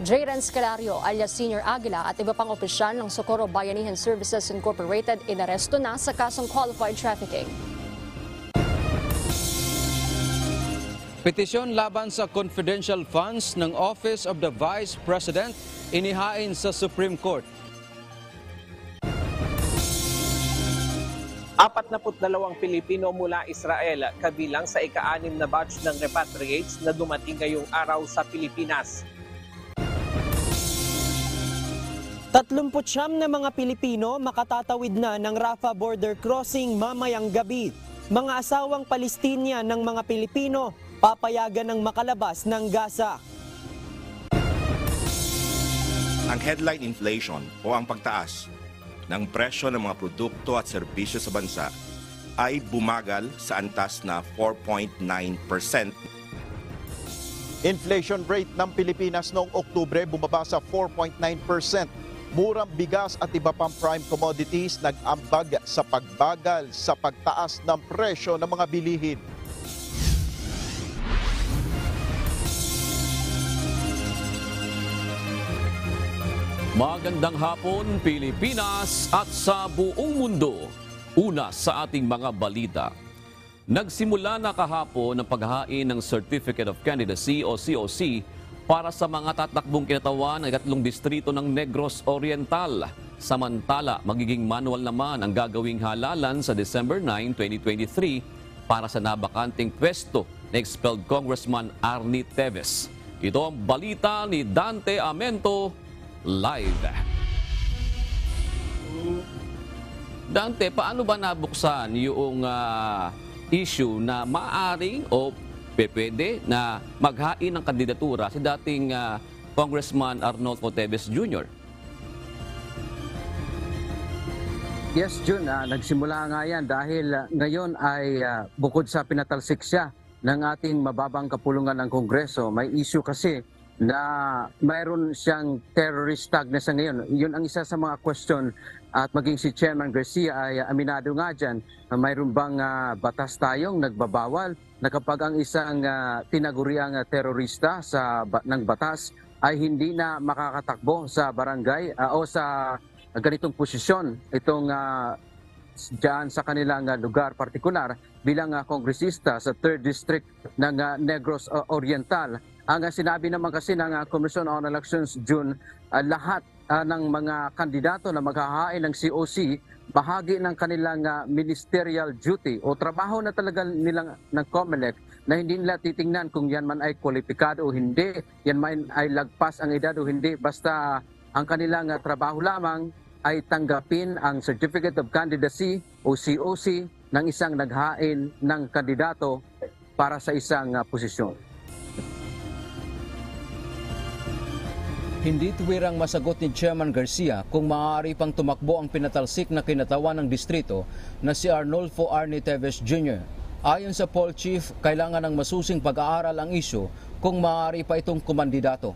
Jayren Scalario alias Senior Aguila at iba pang opisyal ng Socorro Bayanihan Services Incorporated inaresto na sa kasong qualified trafficking. Petisyon laban sa confidential funds ng Office of the Vice President inihain sa Supreme Court. 42 Pilipino mula Israel kabilang sa ika-6 na batch ng repatriates na dumating ngayong araw sa Pilipinas. 39 na mga Pilipino makatatawid na ng Rafah border crossing mamayang gabi. Mga asawang Palestinian ng mga Pilipino papayagan ng makalabas ng Gaza. Ang headline inflation o ang pagtaas ng presyo ng mga produkto at serbisyo sa bansa ay bumagal sa antas na 4.9%. Inflation rate ng Pilipinas noong Oktubre bumaba sa 4.9%. Murang bigas at iba pang prime commodities nag-ambag sa pagbagal sa pagtaas ng presyo ng mga bilihin. Magandang hapon, Pilipinas at sa buong mundo. Una sa ating mga balita. Nagsimula na kahapon ang paghahain ng Certificate of Candidacy o COC para sa mga tatakbong kinatawan ng 3 distrito ng Negros Oriental. Samantala, magiging manual naman ang gagawing halalan sa December 9, 2023 para sa nabakanting pwesto na expelled Congressman Arnie Teves. Ito ang balita ni Dante Amento live. Dante, paano ba nabuksan yung issue na maaring o pwede na maghain ng kandidatura si dating Congressman Arnolfo Teves Jr.? Yes, Jun, nagsimula nga yan dahil ngayon ay bukod sa pinatalsik siya ng ating mababang kapulungan ng Kongreso, may issue kasi na mayroon siyang terrorist tag na sa ngayon. Yun ang isa sa mga question at maging si Chairman Garcia ay aminado nga dyan na mayroon bang batas tayong nagbabawal na kapag ang isang tinaguriang terorista ng batas ay hindi na makakatakbo sa barangay o sa ganitong posisyon itong dyan sa kanilang lugar partikular bilang kongresista sa 3rd District ng Negros Oriental. Ang sinabi naman kasi ng Commission on Elections June, lahat ng mga kandidato na maghahain ng COC, bahagi ng kanilang ministerial duty o trabaho na talaga nilang ng COMELEC na hindi nila titingnan kung yan man ay kwalipikado o hindi, yan man ay lagpas ang edad o hindi, basta ang kanilang trabaho lamang ay tanggapin ang Certificate of Candidacy o COC ng isang naghain ng kandidato para sa isang posisyon. Hindi tuwirang masagot ni Chairman Garcia kung maaari pang tumakbo ang pinatalsik na kinatawan ng distrito na si Arnolfo Arnie Teves Jr. Ayon sa poll chief, kailangan ng masusing pag-aaral ang isyu kung maaari pa itong kumandidato.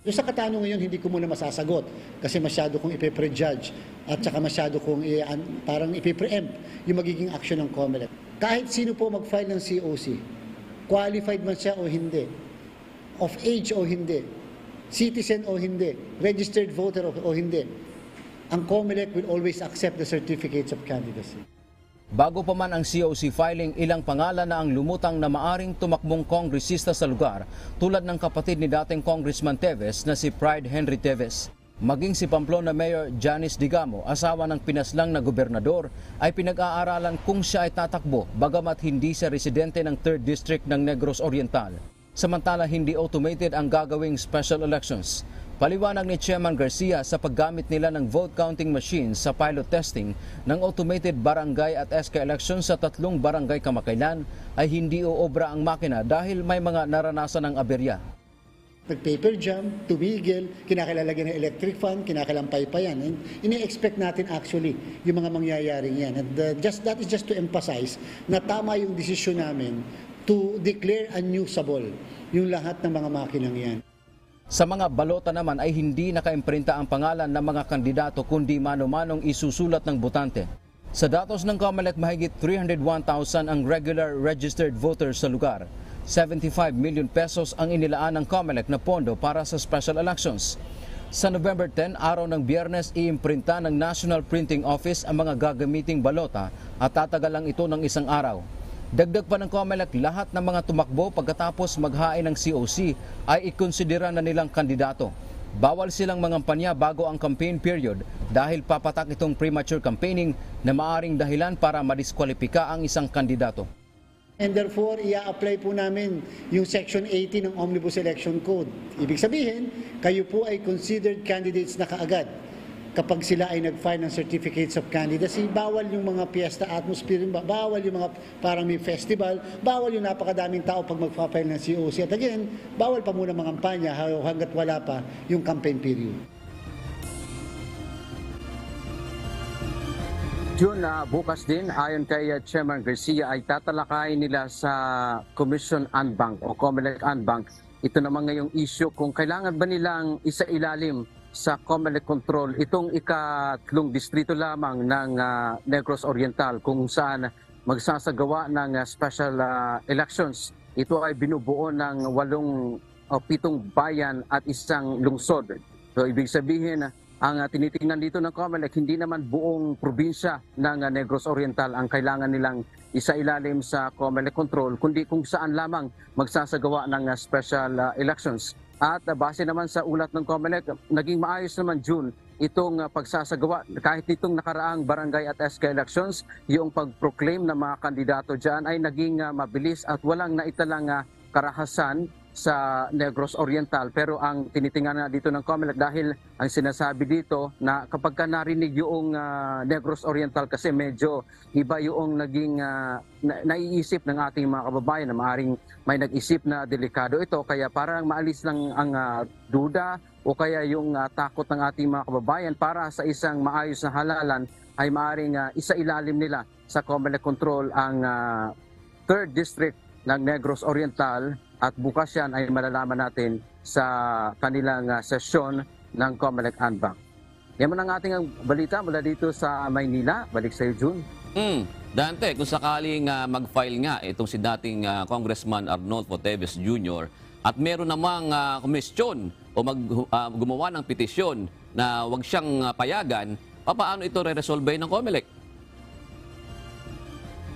Doon sa katanungan ngayon, hindi ko muna masasagot kasi masyado kong ipe-prejudge at saka masyado kong parang ipe-preempt yung magiging action ng COMELEC. Kahit sino po mag-file ng COC, qualified man siya o hindi, of age o hindi, citizen o hindi, registered voter o hindi, ang COMELEC will always accept the certificates of candidacy. Bago pa man ang COC filing, ilang pangalan na ang lumutang na maaring tumakbong kongresista sa lugar tulad ng kapatid ni dating Congressman Teves na si Pride Henry Teves. Maging si Pamplona Mayor Janice Digamo, asawa ng pinaslang na gobernador, ay pinag-aaralan kung siya ay tatakbo bagamat hindi siya residente ng 3rd District ng Negros Oriental. Samantala, hindi automated ang gagawing special elections. Paliwanag ni Chairman Garcia sa paggamit nila ng vote counting machines sa pilot testing ng automated barangay at SK elections sa 3 barangay kamakailan ay hindi uobra ang makina dahil may mga naranasan ng aberya. Nag-paper jam, tumigil, kinakalalagyan ng electric fan, kinakalampay pa yan. And ini-expect natin actually yung mga mangyayaring yan. And that is just to emphasize na tama yung desisyon namin to declare unusable yung lahat ng mga makinang yan. Sa mga balota naman ay hindi nakaimprinta ang pangalan ng mga kandidato kundi mano-manong isusulat ng botante. Sa datos ng COMELEC, mahigit 301,000 ang regular registered voters sa lugar. 75 million pesos ang inilaan ng COMELEC na pondo para sa special elections. Sa November 10, araw ng Biyernes, iimprinta ng National Printing Office ang mga gagamiting balota at tatagal lang ito ng isang araw. Dagdag pa ng COMELEC, lahat ng mga tumakbo pagkatapos maghain ng COC ay ikonsidera na nilang kandidato. Bawal silang mangampanya bago ang campaign period dahil papatak itong premature campaigning na maaring dahilan para madiskwalipika ang isang kandidato. And therefore, i-apply po namin yung Section 80 ng Omnibus Election Code. Ibig sabihin, kayo po ay considered candidates na kaagad. Kapag sila ay nag-file ng certificates of candidacy, bawal yung mga fiesta atmosphere, bawal yung mga parang may festival, bawal yung napakadaming tao pag mag-file ng COC. At again, bawal pa muna mga kampanya hanggat wala pa yung campaign period. June, bukas din, ayon kay Chairman Garcia, ay tatalakayin nila sa Commission Unbank o COMELEC Unbank. Ito naman ngayong issue kung kailangan ba nilang isailalim sa COMELEC control itong ikatlong distrito lamang ng Negros Oriental kung saan magsasagawa ng special elections. Ito ay binubuo ng 7 bayan at isang lungsod. So ibig sabihin, ang tinitingnan dito ng COMELEC, hindi naman buong probinsya ng Negros Oriental ang kailangan nilang isailalim sa COMELEC control, kundi kung saan lamang magsasagawa ng special elections. At base naman sa ulat ng COMELEC, naging maayos naman June itong pagsasagawa. Kahit itong nakaraang barangay at SK elections, yung pag-proclaim ng mga kandidato dyan ay naging mabilis at walang naitalang karahasan sa Negros Oriental. Pero ang tinitingnan na dito ng COMELEC dahil ang sinasabi dito na kapag ka narinig yung Negros Oriental kasi medyo iba yung naging naiisip ng ating mga kababayan na maaaring may nag-isip na delikado ito kaya parang maalis lang ang duda o kaya yung takot ng ating mga kababayan para sa isang maayos na halalan ay maaaring isailalim nila sa COMELEC control ang 3rd District ng Negros Oriental. At bukas yan ay malalaman natin sa kanilang sesyon ng COMELEC Unbank. Yan man ang ating balita mula dito sa Maynila. Balik sa iyo, June. Dante, kung sakaling mag-file nga itong si dating Congressman Arnolfo Teves Jr. at meron namang komisyon o gumawa ng petisyon na wag siyang payagan, paano ito re-resolve ng COMELEC?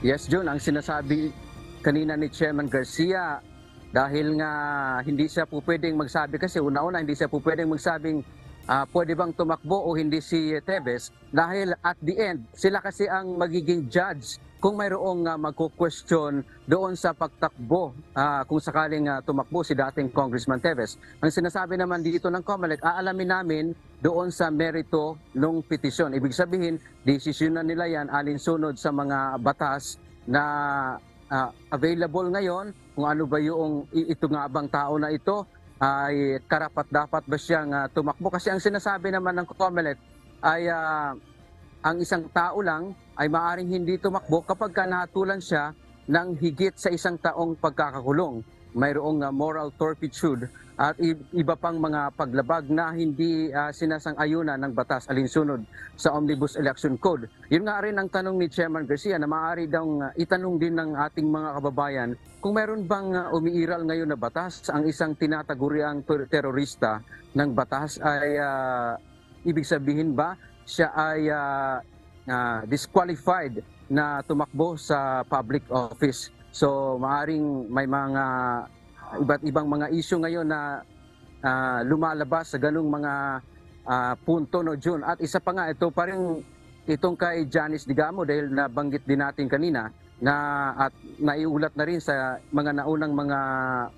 Yes, June. Ang sinasabi kanina ni Chairman Garcia, dahil nga hindi siya po pwedeng magsabi kasi una-una hindi siya po pwedeng magsabing pwede bang tumakbo o hindi si Teves dahil at the end sila kasi ang magiging judge kung mayroong magko-question doon sa pagtakbo kung sakaling tumakbo si dating Congressman Teves. Ang sinasabi naman dito ng COMELEC, aalamin namin doon sa merito ng petisyon. Ibig sabihin, desisyon na nila yan alinsunod sa mga batas na available ngayon, kung ano ba yung ito nga bang tao na ito ay karapat-dapat ba siyang tumakbo. Kasi ang sinasabi naman ng COMELEC ay ang isang tao lang ay maaaring hindi tumakbo kapag nahatulan siya ng higit sa 1 taong pagkakakulong. Mayroong moral turpitude at iba pang mga paglabag na hindi sinasang-ayunan ng batas alinsunod sa Omnibus Election Code. Yun nga rin ang tanong ni Chairman Garcia na maaari daw itanong din ng ating mga kababayan kung meron bang umiiral ngayon na batas ang isang tinataguriang terorista ng batas ay ibig sabihin ba siya ay disqualified na tumakbo sa public office. So maaring may mga iba't ibang mga issue ngayon na lumalabas sa ganung mga punto no June. At isa pa nga ito pa rin itong kay Janice Digamo dahil nabanggit din natin kanina na at naiulat na rin sa mga naunang mga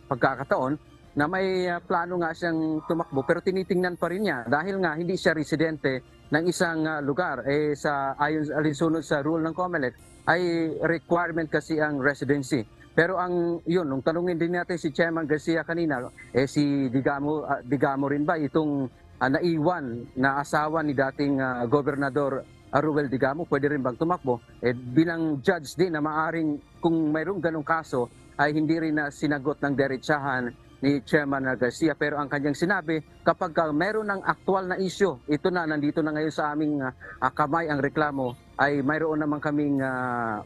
pagkakataon na may plano nga siyang tumakbo pero tinitingnan pa rin niya dahil nga hindi siya residente ng isang lugar sa alinsunod sa rule ng COMELEC ay requirement kasi ang residency. Pero ang yun, nung tanungin din natin si Chairman Garcia kanina, si Digamo rin ba itong naiwan na asawa ni dating Gobernador Ruel Digamo, pwede rin bang tumakbo? Bilang judge din na maaring kung mayroong ganong kaso ay hindi rin na sinagot ng diretsahan ni Chairman Garcia, pero ang kanyang sinabi, kapag meron ng aktual na issue, ito na, nandito na ngayon sa aming kamay ang reklamo, ay mayroon naman kaming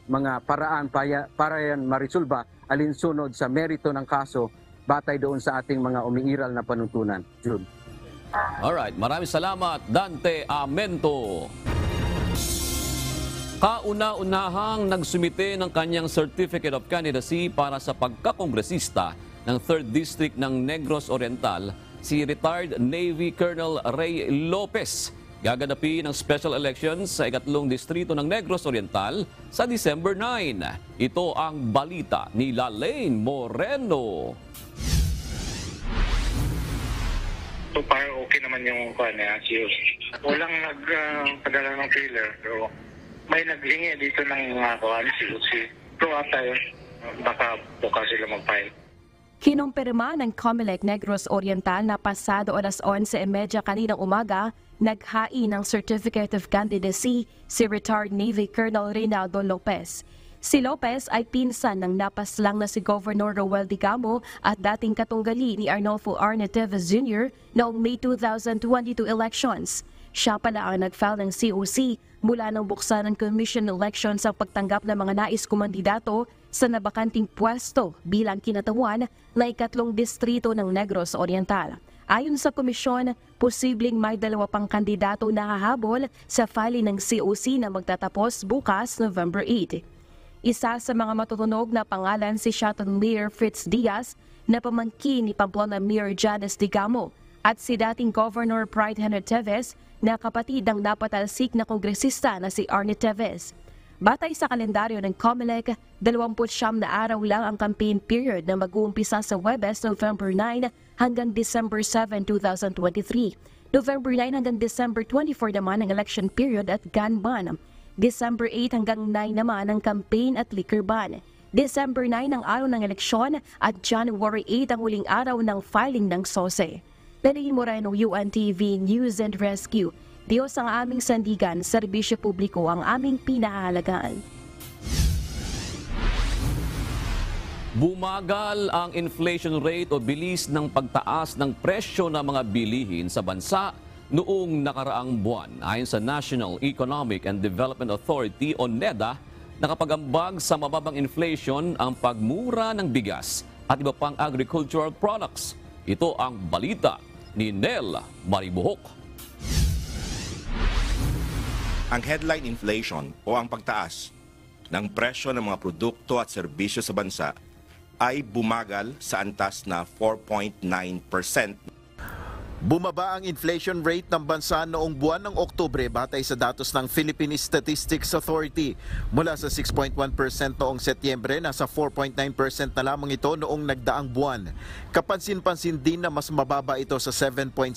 mga paraan para yan marisolba alinsunod sa merito ng kaso batay doon sa ating mga umiiral na panuntunan. June. Alright, maraming salamat, Dante Amento. Kauna-unahang nagsumite ng kanyang Certificate of Candidacy para sa pagkakongresista ng 3rd District ng Negros Oriental, si retired Navy Colonel Ray Lopez. Gaganapin ang special elections sa 3th Distrito ng Negros Oriental sa December 9. Ito ang balita ni Lalaine Moreno. So far, okay naman yung COC. Walang nagpadala ng trailer, pero may naghingi dito ng COC. Pero tayo, baka bukas sila mag-file. Kinumpirma ng COMELEC Negros Oriental na pasado alas 11:30 kaninang umaga, naghain ng Certificate of Candidacy si retired Navy Colonel Reynaldo Lopez. Si Lopez ay pinsan ng napaslang na si Governor Roel Digamo at dating katunggali ni Arnolfo Arne Teves Jr. noong May 2022 elections. Siya pala ang nag-file ng COC mula nang buksan ng Commission Elections ang pagtanggap ng mga nais kumandidato sa nabakanting pwesto bilang kinatawan na 3 distrito ng Negros Oriental. Ayon sa komisyon, posibleng may 2 pang kandidato na hahabol sa filing ng COC na magtatapos bukas November 8. Isa sa mga matutunog na pangalan si Shotton Mayor Fritz Diaz na pamangkin ni Pamplona Mayor Janice Digamo at si dating Governor Pride Henry Teves na kapatid ng napatalsik na kongresista na si Arne Teves. Batay sa kalendaryo ng COMELEC, 29 na araw lang ang campaign period na mag-uumpisa sa Huwebes, November 9 hanggang December 7, 2023. November 9 hanggang December 24 naman ang election period at gun ban. December 8 hanggang 9 naman ang campaign at liquor ban. December 9 ang araw ng eleksyon at January 8 ang huling araw ng filing ng SOSE. Lalaine Moreno, UNTV News and Rescue. Diyos ang aming sandigan, serbisyo publiko ang aming pinahalagaan. Bumagal ang inflation rate o bilis ng pagtaas ng presyo ng mga bilihin sa bansa noong nakaraang buwan. Ayon sa National Economic and Development Authority o NEDA, nakapag-ambag sa mababang inflation ang pagmura ng bigas at iba pang agricultural products. Ito ang balita ni Nel Maribuhok. Ang headline inflation o ang pagtaas ng presyo ng mga produkto at serbisyo sa bansa ay bumagal sa antas na 4.9%. Bumaba ang inflation rate ng bansa noong buwan ng Oktubre batay sa datos ng Philippine Statistics Authority. Mula sa 6.1% noong Setyembre, nasa 4.9% na lamang ito noong nagdaang buwan. Kapansin-pansin din na mas mababa ito sa 7.7%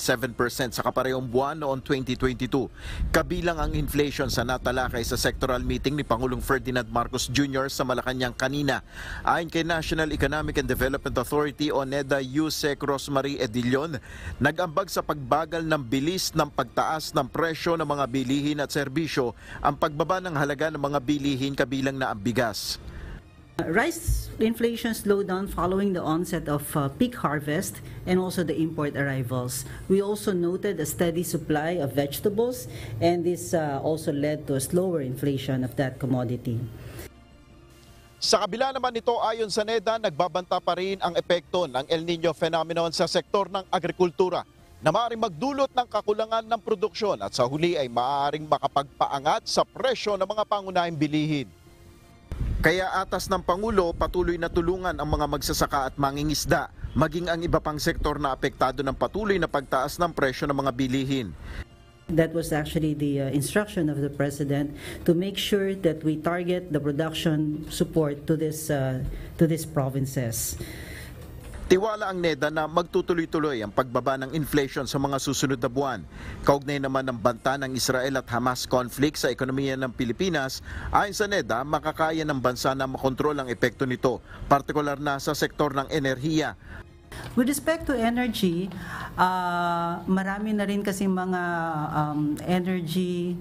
sa kaparehong buwan noong 2022. Kabilang ang inflation sa natalakay sa sectoral meeting ni Pangulong Ferdinand Marcos Jr. sa Malacanang kanina. Ayon kay National Economic and Development Authority o NEDA Yusek Rosemary Edilion, nag-ambag sa pagbagal ng bilis ng pagtaas ng presyo ng mga bilihin at serbisyo ang pagbaba ng halaga ng mga bilihin kabilang na ang bigas. Rice inflation slowed down following the onset of peak harvest and also the import arrivals. We also noted a steady supply of vegetables, and this also led to a slower inflation of that commodity. Sa kabila naman nito, ayon sa NEDA, nagbabanta pa rin ang epekto ng El Nino phenomenon sa sektor ng agrikultura na maaaring magdulot ng kakulangan ng produksyon at sa huli ay maaaring makapagpaangat sa presyo ng mga pangunahing bilihin. Kaya atas ng Pangulo, patuloy na tulungan ang mga magsasaka at mangingisda, maging ang iba pang sektor na apektado ng patuloy na pagtaas ng presyo ng mga bilihin. That was actually the instruction of the President to make sure that we target the production support to these provinces. Tiwala ang NEDA na magtutuloy-tuloy ang pagbaba ng inflation sa mga susunod na buwan. Kaugnay naman ng banta ng Israel at Hamas conflict sa ekonomiya ng Pilipinas, ayon sa NEDA, makakaya ng bansa na makontrol ang epekto nito, partikular na sa sektor ng enerhiya. With respect to energy, marami na rin kasi mga energy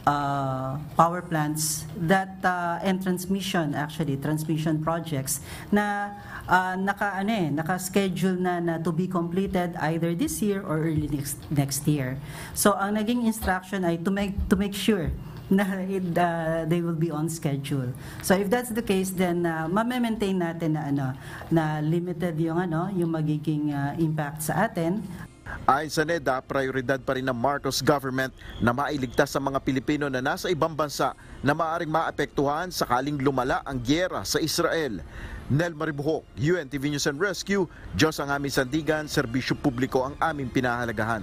power plants and transmission projects na naka-schedule na to be completed either this year or early next year. So ang naging instruction ay to make sure na they will be on schedule. So if that's the case, then ma-maintain natin na limited yung magiging impact sa atin. Ayon sa NEDA, prioridad pa rin ng Marcos government na mailigtas sa mga Pilipino na nasa ibang bansa na maaaring maapektuhan sakaling lumala ang gyera sa Israel. Nel Maribuhok, UNTV News and Rescue, Diyos ang aming sandigan, serbisyo publiko ang aming pinahalagahan.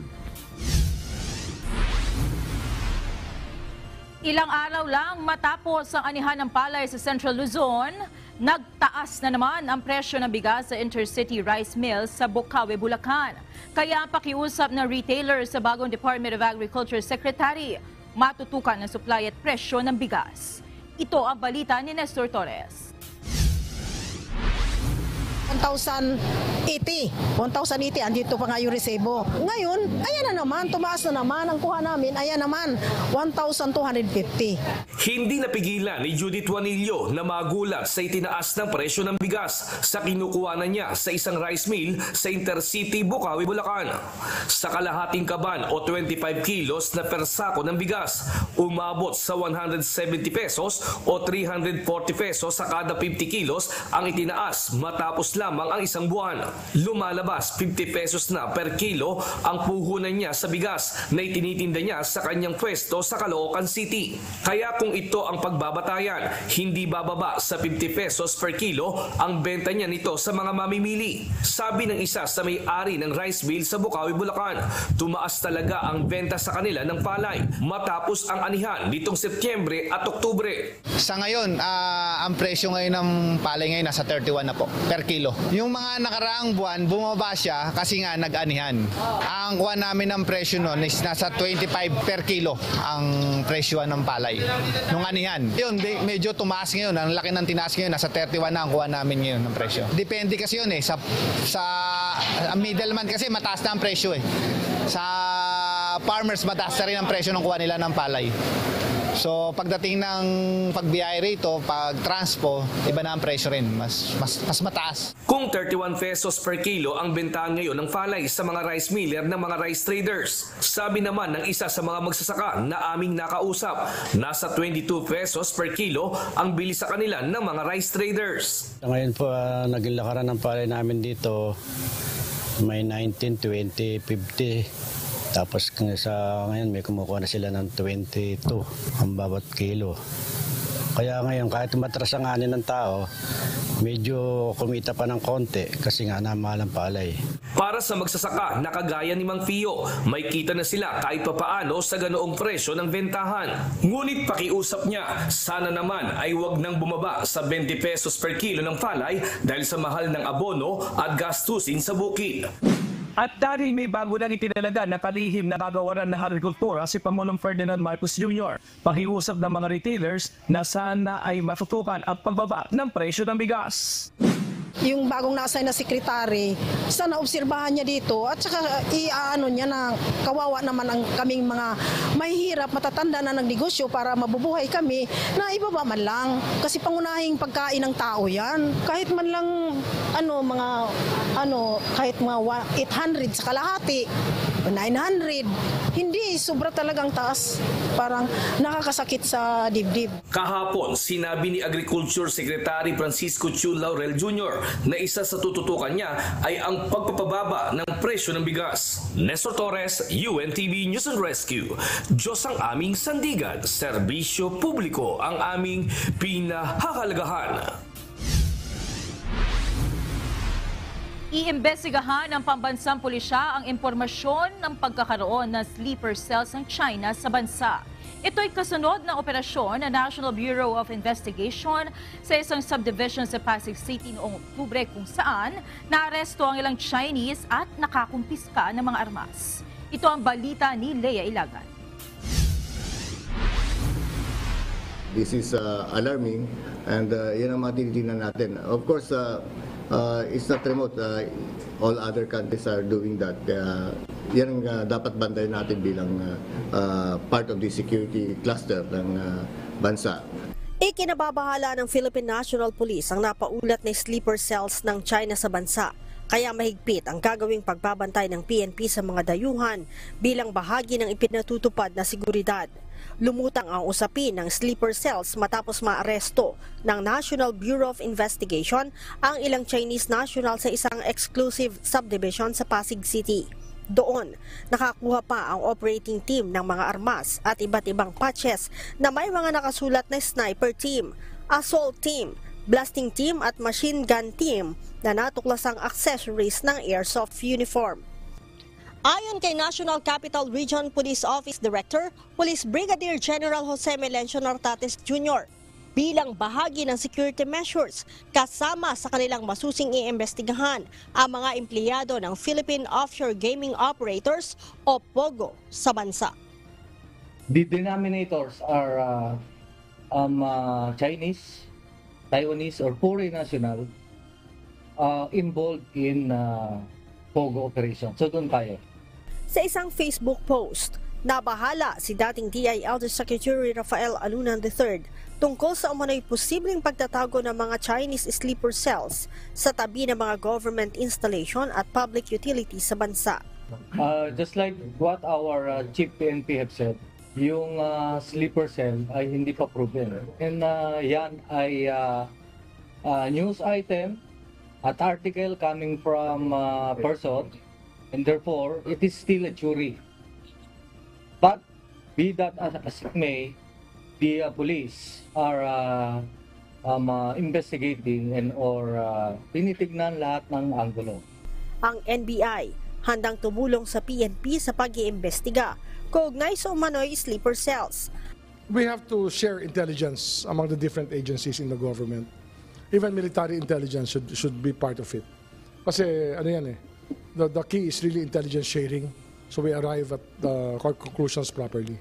Ilang araw lang matapos ang anihan ng palay sa Central Luzon, nagtaas na naman ang presyo ng bigas sa Intercity Rice Mill sa Bocaue, Bulacan. Kaya pakiusap ng retailer sa bagong Department of Agriculture Secretary, matutukan ang supply at presyo ng bigas. Ito ang balita ni Nestor Torres. 1,080, andito pa nga yung resebo. Ngayon, ayan na naman, tumaas na naman, ang kuha namin, ayan naman, 1,250. Hindi napigilan ni Judith Juanillo na magulat sa itinaas ng presyo ng bigas sa kinukuhanan niya sa isang rice mill sa Intercity, Bocaue, Bulacan. Sa kalahating kaban o 25 kilos na per sako ng bigas, umabot sa 170 pesos o 340 pesos sa kada 50 kilos ang itinaas matapos lamang ang isang buwan. Lumalabas 50 pesos na per kilo ang puhunan niya sa bigas na itinitinda niya sa kanyang pwesto sa Caloocan City. Kaya kung ito ang pagbabatayan, hindi bababa sa 50 pesos per kilo ang benta niya nito sa mga mamimili. Sabi ng isa sa may-ari ng rice mill sa Bocaue, Bulacan, tumaas talaga ang benta sa kanila ng palay matapos ang anihan nitong Setyembre at Oktubre. Sa ngayon, ang presyo ngayon ng palay ngayon nasa 31 na po per kilo. Yung mga nakaraang buwan, bumaba siya kasi nga nag-anihan. Ang kuha namin ng presyo noon is nasa 25 per kilo ang presyo ng palay. Nung anihan. Yun, medyo tumaas ngayon. Ang laki ng tinaas ngayon, nasa 31 na ang kuha namin ngayon ng presyo. Depende kasi yun eh. Sa middleman kasi mataas na ang presyo eh. Sa farmers, mataas na rin ang presyo ng kuha nila ng palay. So pagdating ng pagbiyahe rito, pag transpo, iba na ang presyo rin, mas mataas. Kung 31 pesos per kilo ang bentahan ngayon ng palay sa mga rice miller ng mga rice traders, sabi naman ng isa sa mga magsasaka na aming nakausap, nasa 22 pesos per kilo ang bili sa kanila ng mga rice traders. Ngayon po, naging lakaran ng palay namin dito, may 19, 20, 50. Tapos sa ngayon may kumukuha na sila ng 22 ang bawat kilo. Kaya ngayon kahit matras ang ani ng tao, medyo kumita pa ng konti kasi nga namahal ang palay. Para sa magsasaka na kagaya ni Mang Fio, may kita na sila kahit papaano sa ganoong presyo ng bentahan. Ngunit pakiusap niya, sana naman ay wag nang bumaba sa 20 pesos per kilo ng palay dahil sa mahal ng abono at gastusin sa bukid. At dahil may bago nang itinalaga na kalihim na kagawaran ng agrikultura si Pangulong Ferdinand Marcos Jr., pakiusap ng mga retailers na sana ay matutukan ang pagbaba ng presyo ng bigas. Yung bagong na-assign na sekretary, sana obserbahan niya dito at saka iaano niya na kawawa naman ang kaming mga mahihirap, matatanda na nagnegosyo para mabubuhay kami na ibaba man lang. Kasi pangunahing pagkain ng tao yan. Kahit man lang kahit mga 800 sa kalahati, 900, hindi, sobra talagang taas. Parang nakakasakit sa dibdib. Kahapon, sinabi ni Agriculture Secretary Francisco Chu Laurel Jr. na isa sa tututukan niya ay ang pagpapababa ng presyo ng bigas. Nestor Torres, UNTV News and Rescue. Diyos ang aming sandigan, serbisyo publiko ang aming pinahahalagahan. Iimbestigahan ng pambansang pulisya ang impormasyon ng pagkakaroon ng sleeper cells ng China sa bansa. Ito'y kasunod ng operasyon ng National Bureau of Investigation sa isang subdivision sa Pasig City noong Oktubre kung saan naaresto ang ilang Chinese at nakakumpiska ng mga armas. Ito ang balita ni Lea Ilagan. This is alarming and yan ang mga tinitingnan natin. Of course, it's not remote. All other countries are doing that. yan ang dapat bantayan natin bilang part of the security cluster ng bansa. Ikinababahala ng Philippine National Police ang napaulat na sleeper cells ng China sa bansa. Kaya mahigpit ang gagawing pagbabantay ng PNP sa mga dayuhan bilang bahagi ng ipinatutupad na seguridad. Lumutang ang usapin ng sleeper cells matapos maaresto ng National Bureau of Investigation ang ilang Chinese national sa isang exclusive subdivision sa Pasig City. Doon, nakakuha pa ang operating team ng mga armas at iba't ibang patches na may mga nakasulat na sniper team, assault team, blasting team at machine gun team na natuklasang accessories ng airsoft uniform. Ayon kay National Capital Region Police Office Director, Police Brigadier General Jose Melencio Nartates Jr., bilang bahagi ng security measures kasama sa kanilang masusing iimbestigahan ang mga empleyado ng Philippine Offshore Gaming Operators o POGO sa bansa. The denominators are Chinese, Taiwanese or foreign national involved in POGO operation. So doon tayo. Sa isang Facebook post, nabahala si dating DILG Secretary Rafael Alunan III tungkol sa umano'y posibleng pagtatago ng mga Chinese sleeper cells sa tabi ng mga government installation at public utilities sa bansa. Just like what our Chief PNP have said, yung sleeper cell ay hindi pa proven. And yan ay news item at article coming from person, and therefore it is still a jury. But be that as it may, the police are investigating and or tinitignan lahat ng anggulo. Ang NBI handang tumulong sa PNP sa pag-iimbestiga kaugnay sa umano'y sleeper cells. We have to share intelligence among the different agencies in the government. Even military intelligence should be part of it. Kasi ano yan the key is really intelligence sharing, so we arrive at the conclusions properly.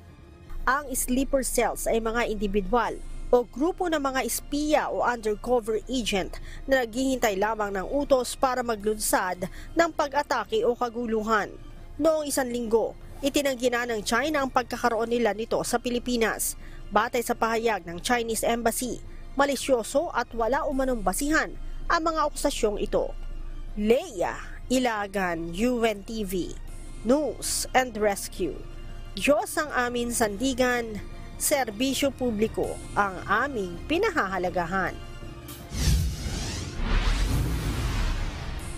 Ang sleeper cells ay mga individual o grupo ng mga espiya o undercover agent na naghihintay lamang ng utos para maglunsad ng pag-atake o kaguluhan. Noong 1 linggo, itinanggi na ng China ang pagkakaroon nila nito sa Pilipinas. Batay sa pahayag ng Chinese Embassy, malisyoso at wala umanong basihan ang mga akusasyong ito. Leia Ilagan, UNTV, News and Rescue. Diyos ang aming sandigan, serbisyo publiko ang aming pinahahalagahan.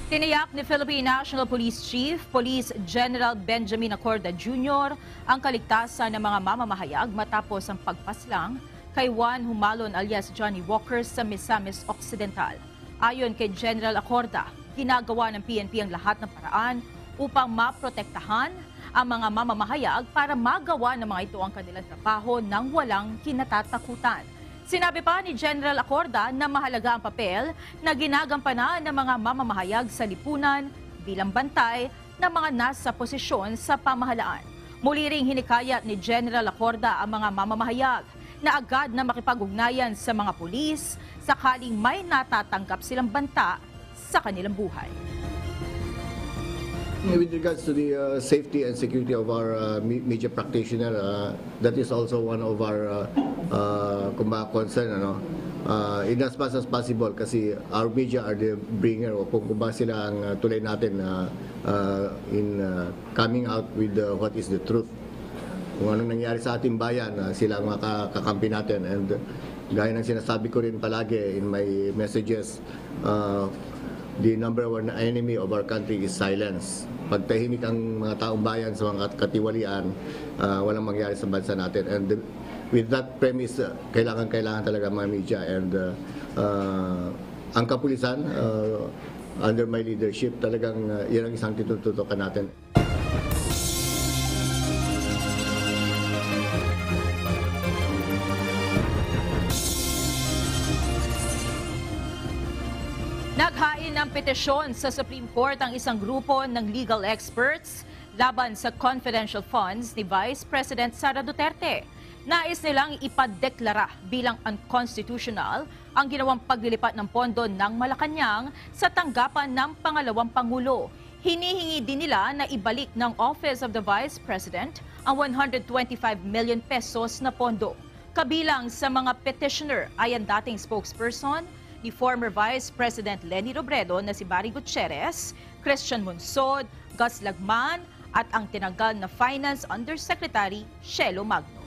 Tiniyak ni Philippine National Police Chief, Police General Benjamin Acorda Jr. ang kaligtasan ng mga mamamahayag matapos ang pagpaslang kay Juan Humalon alias Johnny Walker sa Misamis Occidental. Ayon kay General Acorda, ginagawa ng PNP ang lahat ng paraan upang maprotektahan ang mga mamamahayag para magawa ng mga ito ang kanilang trabaho nang walang kinatatakutan. Sinabi pa ni General Acorda na mahalaga ang papel na ginagampanan ng mga mamamahayag sa lipunan bilang bantay ng mga nasa posisyon sa pamahalaan. Muli ring hinikayat ni General Acorda ang mga mamamahayag na agad na makipag-ugnayan sa mga pulis sakaling may natatanggap silang banta sa kanilang buhay. With regards to the safety and security of our media practitioner, that is also one of our concern. In as much as possible, kasi our media are the bringer o kung sila ang tulay natin in coming out with what is the truth. Kung anong nangyari sa ating bayan, sila ang makakampi natin. And gaya ng sinasabi ko rin palagi in my messages, the number one enemy of our country is silence. Pag tahimik ang mga taong bayan sa mga katiwalian, walang mangyari sa bansa natin. And with that premise, kailangan talaga mga media. And ang kapulisan, under my leadership, talagang yan ang isang titututukan natin. Naghain ng petisyon sa Supreme Court ang isang grupo ng legal experts laban sa confidential funds ni Vice President Sara Duterte. Nais nilang ipadeklara bilang unconstitutional ang ginawang paglilipat ng pondo ng Malacanang sa tanggapan ng pangalawang Pangulo. Hinihingi din nila na ibalik ng Office of the Vice President ang 125 million pesos na pondo. Kabilang sa mga petitioner ay ang dating spokesperson ni former Vice President Leni Robredo na si Barry Gutierrez, Christian Monsod, Gus Lagman at ang tinanggal na Finance Undersecretary Shelo Magno.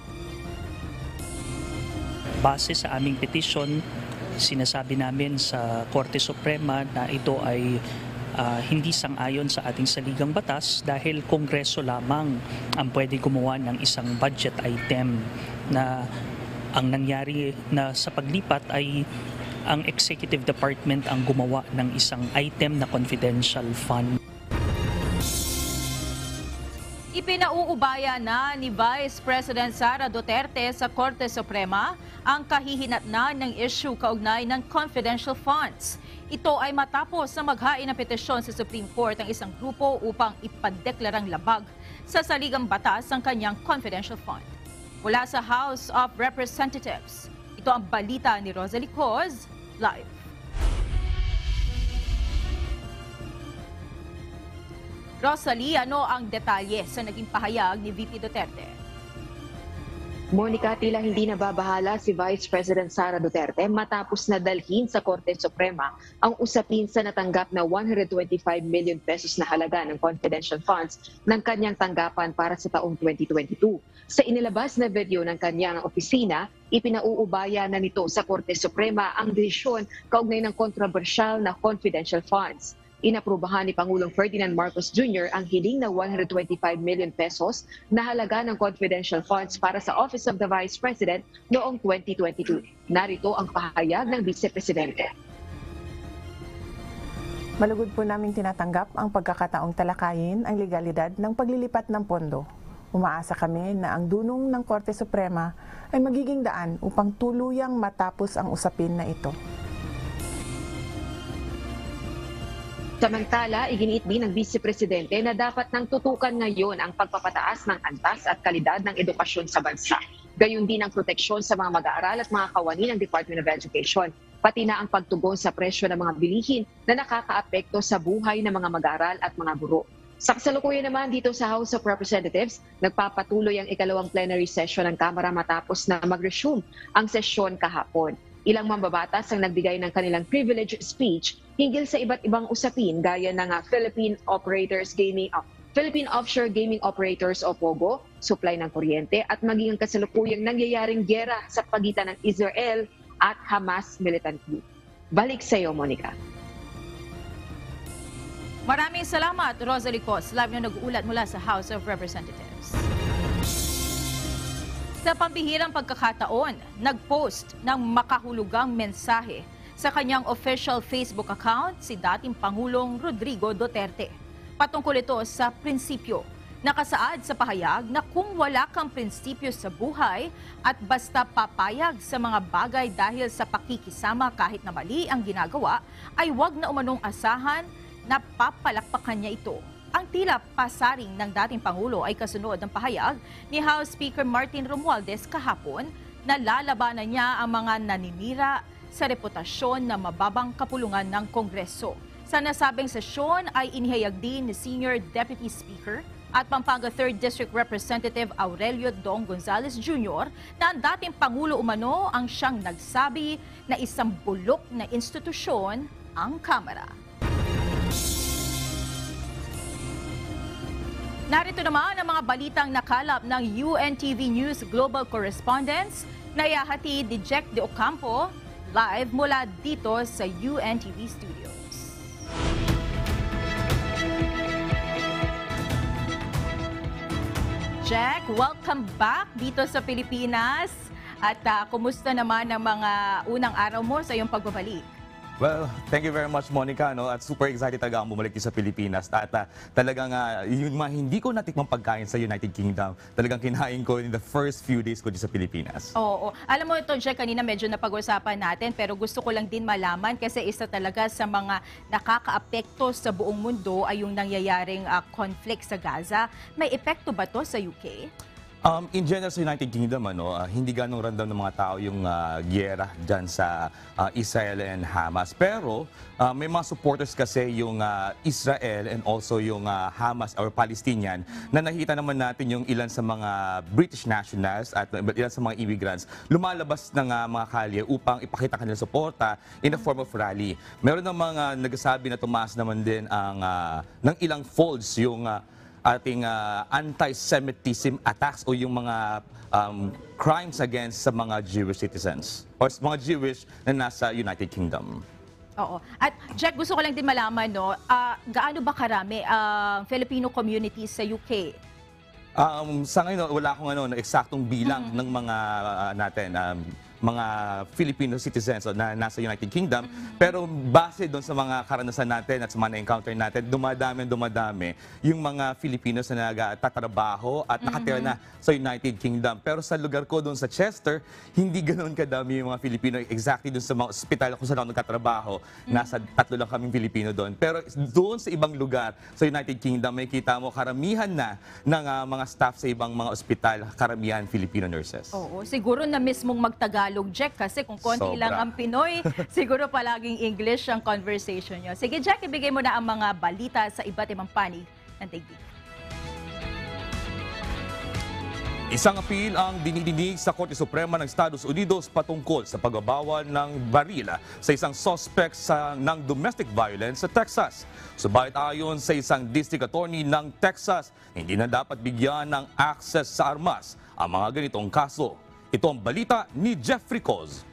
Base sa aming petition, sinasabi namin sa Korte Suprema na ito ay hindi sang-ayon sa ating saligang batas dahil Kongreso lamang ang pwede gumawa ng isang budget item na ang nangyari na sa paglipat ay ang Executive Department ang gumawa ng isang item na confidential fund. Ipinauubaya na ni Vice President Sara Duterte sa Korte Suprema ang kahihinatnan ng issue kaugnay ng confidential funds. Ito ay matapos na maghain ng petisyon sa Supreme Court ang isang grupo upang ipadeklarang labag sa saligang batas ang kanyang confidential fund. Mula sa House of Representatives, ito ang balita ni Rosalie Coz, live. Rosalie, ano ang detalye sa naging pahayag ni VP Duterte? Monica, tila hindi nababahala si Vice President Sara Duterte matapos na dalhin sa Korte Suprema ang usapin sa natanggap na 125 million pesos na halaga ng confidential funds ng kanyang tanggapan para sa taong 2022. Sa inilabas na video ng kanyang opisina, ipinauubaya na nito sa Korte Suprema ang desisyon kaugnay ng kontrobersyal na confidential funds. Inaprubahan ni Pangulong Ferdinand Marcos Jr. ang hiling na 125 million pesos na halaga ng confidential funds para sa Office of the Vice President noong 2022. Narito ang pahayag ng Vice Presidente. Malugod po namin tinatanggap ang pagkakataong talakayin ang legalidad ng paglilipat ng pondo. Umaasa kami na ang dunong ng Korte Suprema ay magiging daan upang tuluyang matapos ang usapin na ito. Samantala, iginiit din ng Vice Presidente na dapat nang tutukan ngayon ang pagpapataas ng antas at kalidad ng edukasyon sa bansa. Gayon din ang proteksyon sa mga mag-aaral at mga kawani ng Department of Education, pati na ang pagtugon sa presyo ng mga bilihin na nakakaapekto sa buhay ng mga mag-aaral at mga guro. Sa kasalukuyan naman dito sa House of Representatives, nagpapatuloy ang ikalawang plenary session ng Kamara matapos na mag-resume ang sesyon kahapon. Ilang mambabatas ang nagbigay ng kanilang privilege speech hinggil sa iba't ibang usapin gaya ng Philippine Offshore Gaming Operators o POGO, supply ng kuryente at maging ang kasalukuyang nangyayaring giyera sa pagitan ng Israel at Hamas militant group. Balik sa iyo, Monica. Maraming salamat, Rosalie Coz. Live na nag-uulat mula sa House of Representatives. Sa pambihirang pagkakataon, nag-post ng makahulugang mensahe sa kanyang official Facebook account si dating Pangulong Rodrigo Duterte. Patungkol ito sa prinsipyo. Nakasaad sa pahayag na kung wala kang prinsipyo sa buhay at basta papayag sa mga bagay dahil sa pakikisama kahit na mali ang ginagawa, ay huwag na umanong asahan na papalakpakan niya ito. Ang tila pasaring ng dating Pangulo ay kasunod ng pahayag ni House Speaker Martin Romualdez kahapon na lalabanan niya ang mga naninira sa reputasyon na mababang kapulungan ng Kongreso. Sa nasabing sesyon ay inihayag din ni Senior Deputy Speaker at Pampanga 3rd District Representative Aurelio Dong Gonzales Jr. na ang dating Pangulo umano ang siyang nagsabi na isang bulok na institusyon ang Kamara. Narito naman ang mga balitang nakalap ng UNTV News Global Correspondents na ihahatid ni Jack De Ocampo live mula dito sa UNTV Studios. Jack, welcome back dito sa Pilipinas. At kumusta naman ang mga unang araw mo sa iyong pagbabalik? Well, thank you very much, Monica. No? At super excited talaga akong bumalik sa Pilipinas. At talagang yung mga hindi ko natikmang pagkain sa United Kingdom, talagang kinain ko in the first few days ko sa Pilipinas. Oo. Alam mo ito, Jack, kanina medyo napag-usapan natin, pero gusto ko lang din malaman kasi isa talaga sa mga nakakaapekto sa buong mundo ay yung nangyayaring conflict sa Gaza. May epekto ba to sa UK? In general sa United Kingdom, hindi ganong random ng mga tao yung giyera dyan sa Israel and Hamas. Pero may mga supporters kasi yung Israel and also yung Hamas or Palestinian na nakita naman natin yung ilan sa mga British nationals at ilan sa mga immigrants lumalabas ng mga kalye upang ipakita kanilang suporta in the form of rally. Meron ng mga nagsasabi na tumaas naman din ng ilang folds yung ating anti-Semitism attacks o yung mga crimes against sa mga Jewish citizens or mga Jewish na nasa United Kingdom. Oo. At Jack, gusto ko lang din malaman, gaano ba karami ang Filipino community sa UK? Sa ngayon, wala akong eksaktong bilang ng mga natin, mga Filipino citizens na nasa United Kingdom. Pero base doon sa mga karanasan natin at sa mga na-encounter natin, dumadami yung mga Filipinos na nagtatrabaho at nakatira na sa United Kingdom. Pero sa lugar ko doon sa Chester, hindi ganoon kadami yung mga Filipino. Exactly doon sa mga ospital kung saan ako nagtatrabaho, nasa 3 lang kaming Filipino doon. Pero doon sa ibang lugar sa United Kingdom, may kita mo karamihan na ng mga staff sa ibang mga ospital, karamihan Filipino nurses. Oo, siguro na mismong magtagalog, Jack, kasi kung konti lang ang Pinoy, siguro palaging English ang conversation nyo. Sige, Jack, ibigay mo na ang mga balita sa iba't ibang panig ng daigdig. Isang apil ang dinidinig sa Korte Suprema ng Estados Unidos patungkol sa pagbabawal ng barila sa isang suspect ng domestic violence sa Texas. Subalit ayon sa isang district attorney ng Texas, hindi na dapat bigyan ng access sa armas ang mga ganitong kaso. Ito ang balita ni Jeffrey Coz.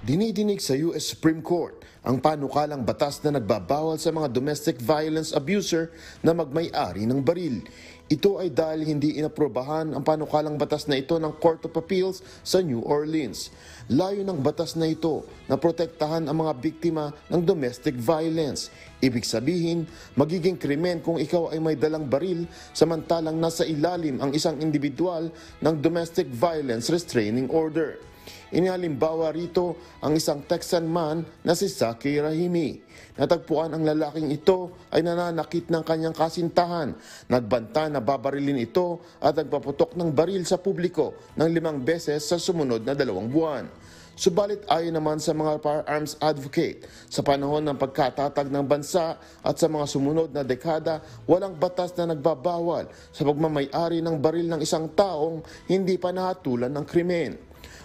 Dinidinig sa US Supreme Court ang panukalang batas na nagbabawal sa mga domestic violence abuser na magmay-ari ng baril. Ito ay dahil hindi inaprobahan ang panukalang batas na ito ng Court of Appeals sa New Orleans. Layo ng batas na ito na protektahan ang mga biktima ng domestic violence. Ibig sabihin, magiging krimen kung ikaw ay may dalang baril samantalang nasa ilalim ang isang individual ng domestic violence restraining order. Inihalimbawa rito ang isang Texan man na si Zaki Rahimi. Natagpuan ang lalaking ito ay nananakit ng kanyang kasintahan. Nagbanta na babarilin ito at nagpaputok ng baril sa publiko ng 5 beses sa sumunod na 2 buwan. Subalit ayon naman sa mga firearms advocate, sa panahon ng pagkatatag ng bansa at sa mga sumunod na dekada, walang batas na nagbabawal sa pagmamay-ari ng baril ng isang taong hindi pa nahatulan ng krimen.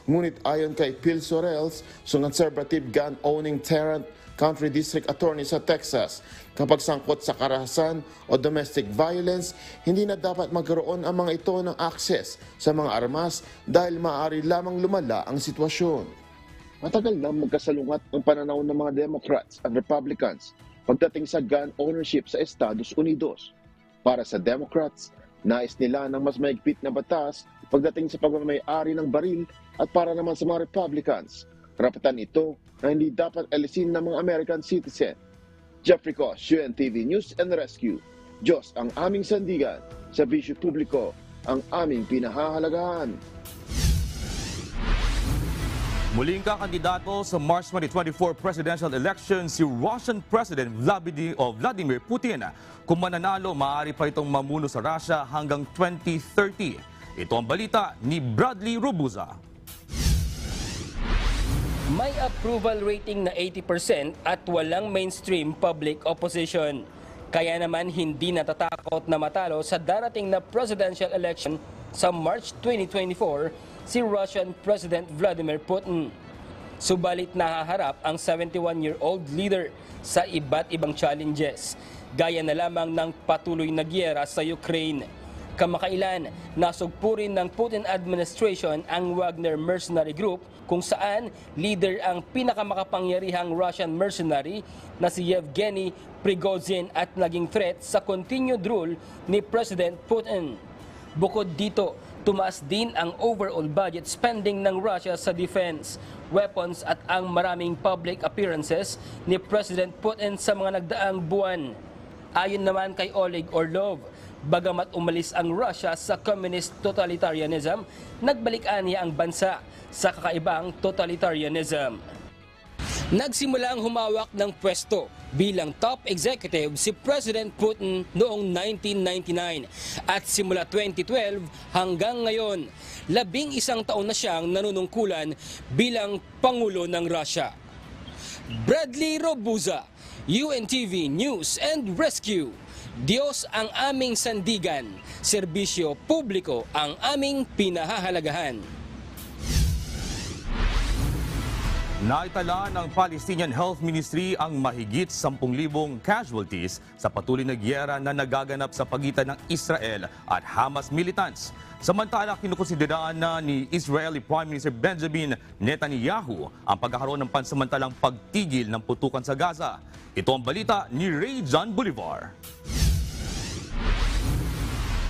Ngunit ayon kay Phil Sorrells, conservative gun-owning Tarrant County District Attorney sa Texas, kapag sangkot sa karahasan o domestic violence, hindi na dapat magkaroon ang mga ito ng access sa mga armas dahil maaari lamang lumala ang sitwasyon. Matagal na magkasalungat ang pananaw ng mga Democrats at Republicans pagdating sa gun ownership sa Estados Unidos. Para sa Democrats, nais nila ng mas mahigpit na batas pagdating sa pagmamay-ari ng baril at para naman sa mga Republicans, karapatan ito na hindi dapat alisin ng mga American citizen. Jeffrey Coz, UNTV News and Rescue. Diyos ang aming sandigan, serbisyo publiko ang aming pinahahalagahan. Muling kakandidato sa March 2024 presidential election si Russian President Vladimir Putin. Kung mananalo, maaari pa itong mamuno sa Russia hanggang 2030. Ito ang balita ni Bradley Rubuza. May approval rating na 80% at walang mainstream public opposition. Kaya naman hindi natatakot na matalo sa darating na presidential election sa March 2024 si Russian President Vladimir Putin. Subalit nahaharap ang 71-year-old leader sa iba't ibang challenges, gaya na lamang ng patuloy na giyera sa Ukraine. Kamakailan, nasugpo rin ng Putin administration ang Wagner mercenary group kung saan leader ang pinakamakapangyarihang Russian mercenary na si Yevgeny Prigozhin at naging threat sa continued rule ni President Putin. Bukod dito, tumaas din ang overall budget spending ng Russia sa defense, weapons at ang maraming public appearances ni President Putin sa mga nagdaang buwan. Ayon naman kay Oleg Orlov, bagamat umalis ang Russia sa communist totalitarianism, nagbalik-aniya ang bansa sa kakaibang totalitarianism. Nagsimula ang humawak ng pwesto bilang top executive si President Putin noong 1999 at simula 2012 hanggang ngayon, 11 taon na siyang nanunungkulan bilang Pangulo ng Russia. Bradley Robuza, UNTV News and Rescue. Diyos ang aming sandigan, serbisyo publiko ang aming pinahahalagahan. Naitala ng Palestinian Health Ministry ang mahigit 10,000 casualties sa patuloy na giyera na nagaganap sa pagitan ng Israel at Hamas militants. Samantala, kinukonsideraan na ni Israeli Prime Minister Benjamin Netanyahu ang pagkakaroon ng pansamantalang pagtigil ng putukan sa Gaza. Ito ang balita ni Ray John Bolivar.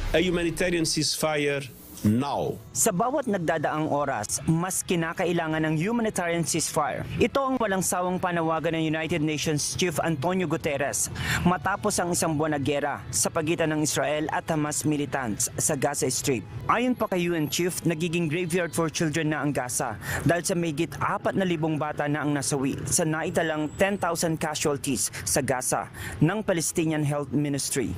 A humanitarian ceasefire now. Sa bawat nagdadaang oras, mas kinakailangan ng humanitarian ceasefire. Ito ang walang sawang panawagan ng United Nations Chief Antonio Guterres matapos ang isang buwan na giyera sa pagitan ng Israel at Hamas militants sa Gaza Strip. Ayon pa kay UN Chief, nagiging graveyard for children na ang Gaza dahil sa mahigit 4,000 bata na ang nasawi sa naitalang 10,000 casualties sa Gaza ng Palestinian Health Ministry.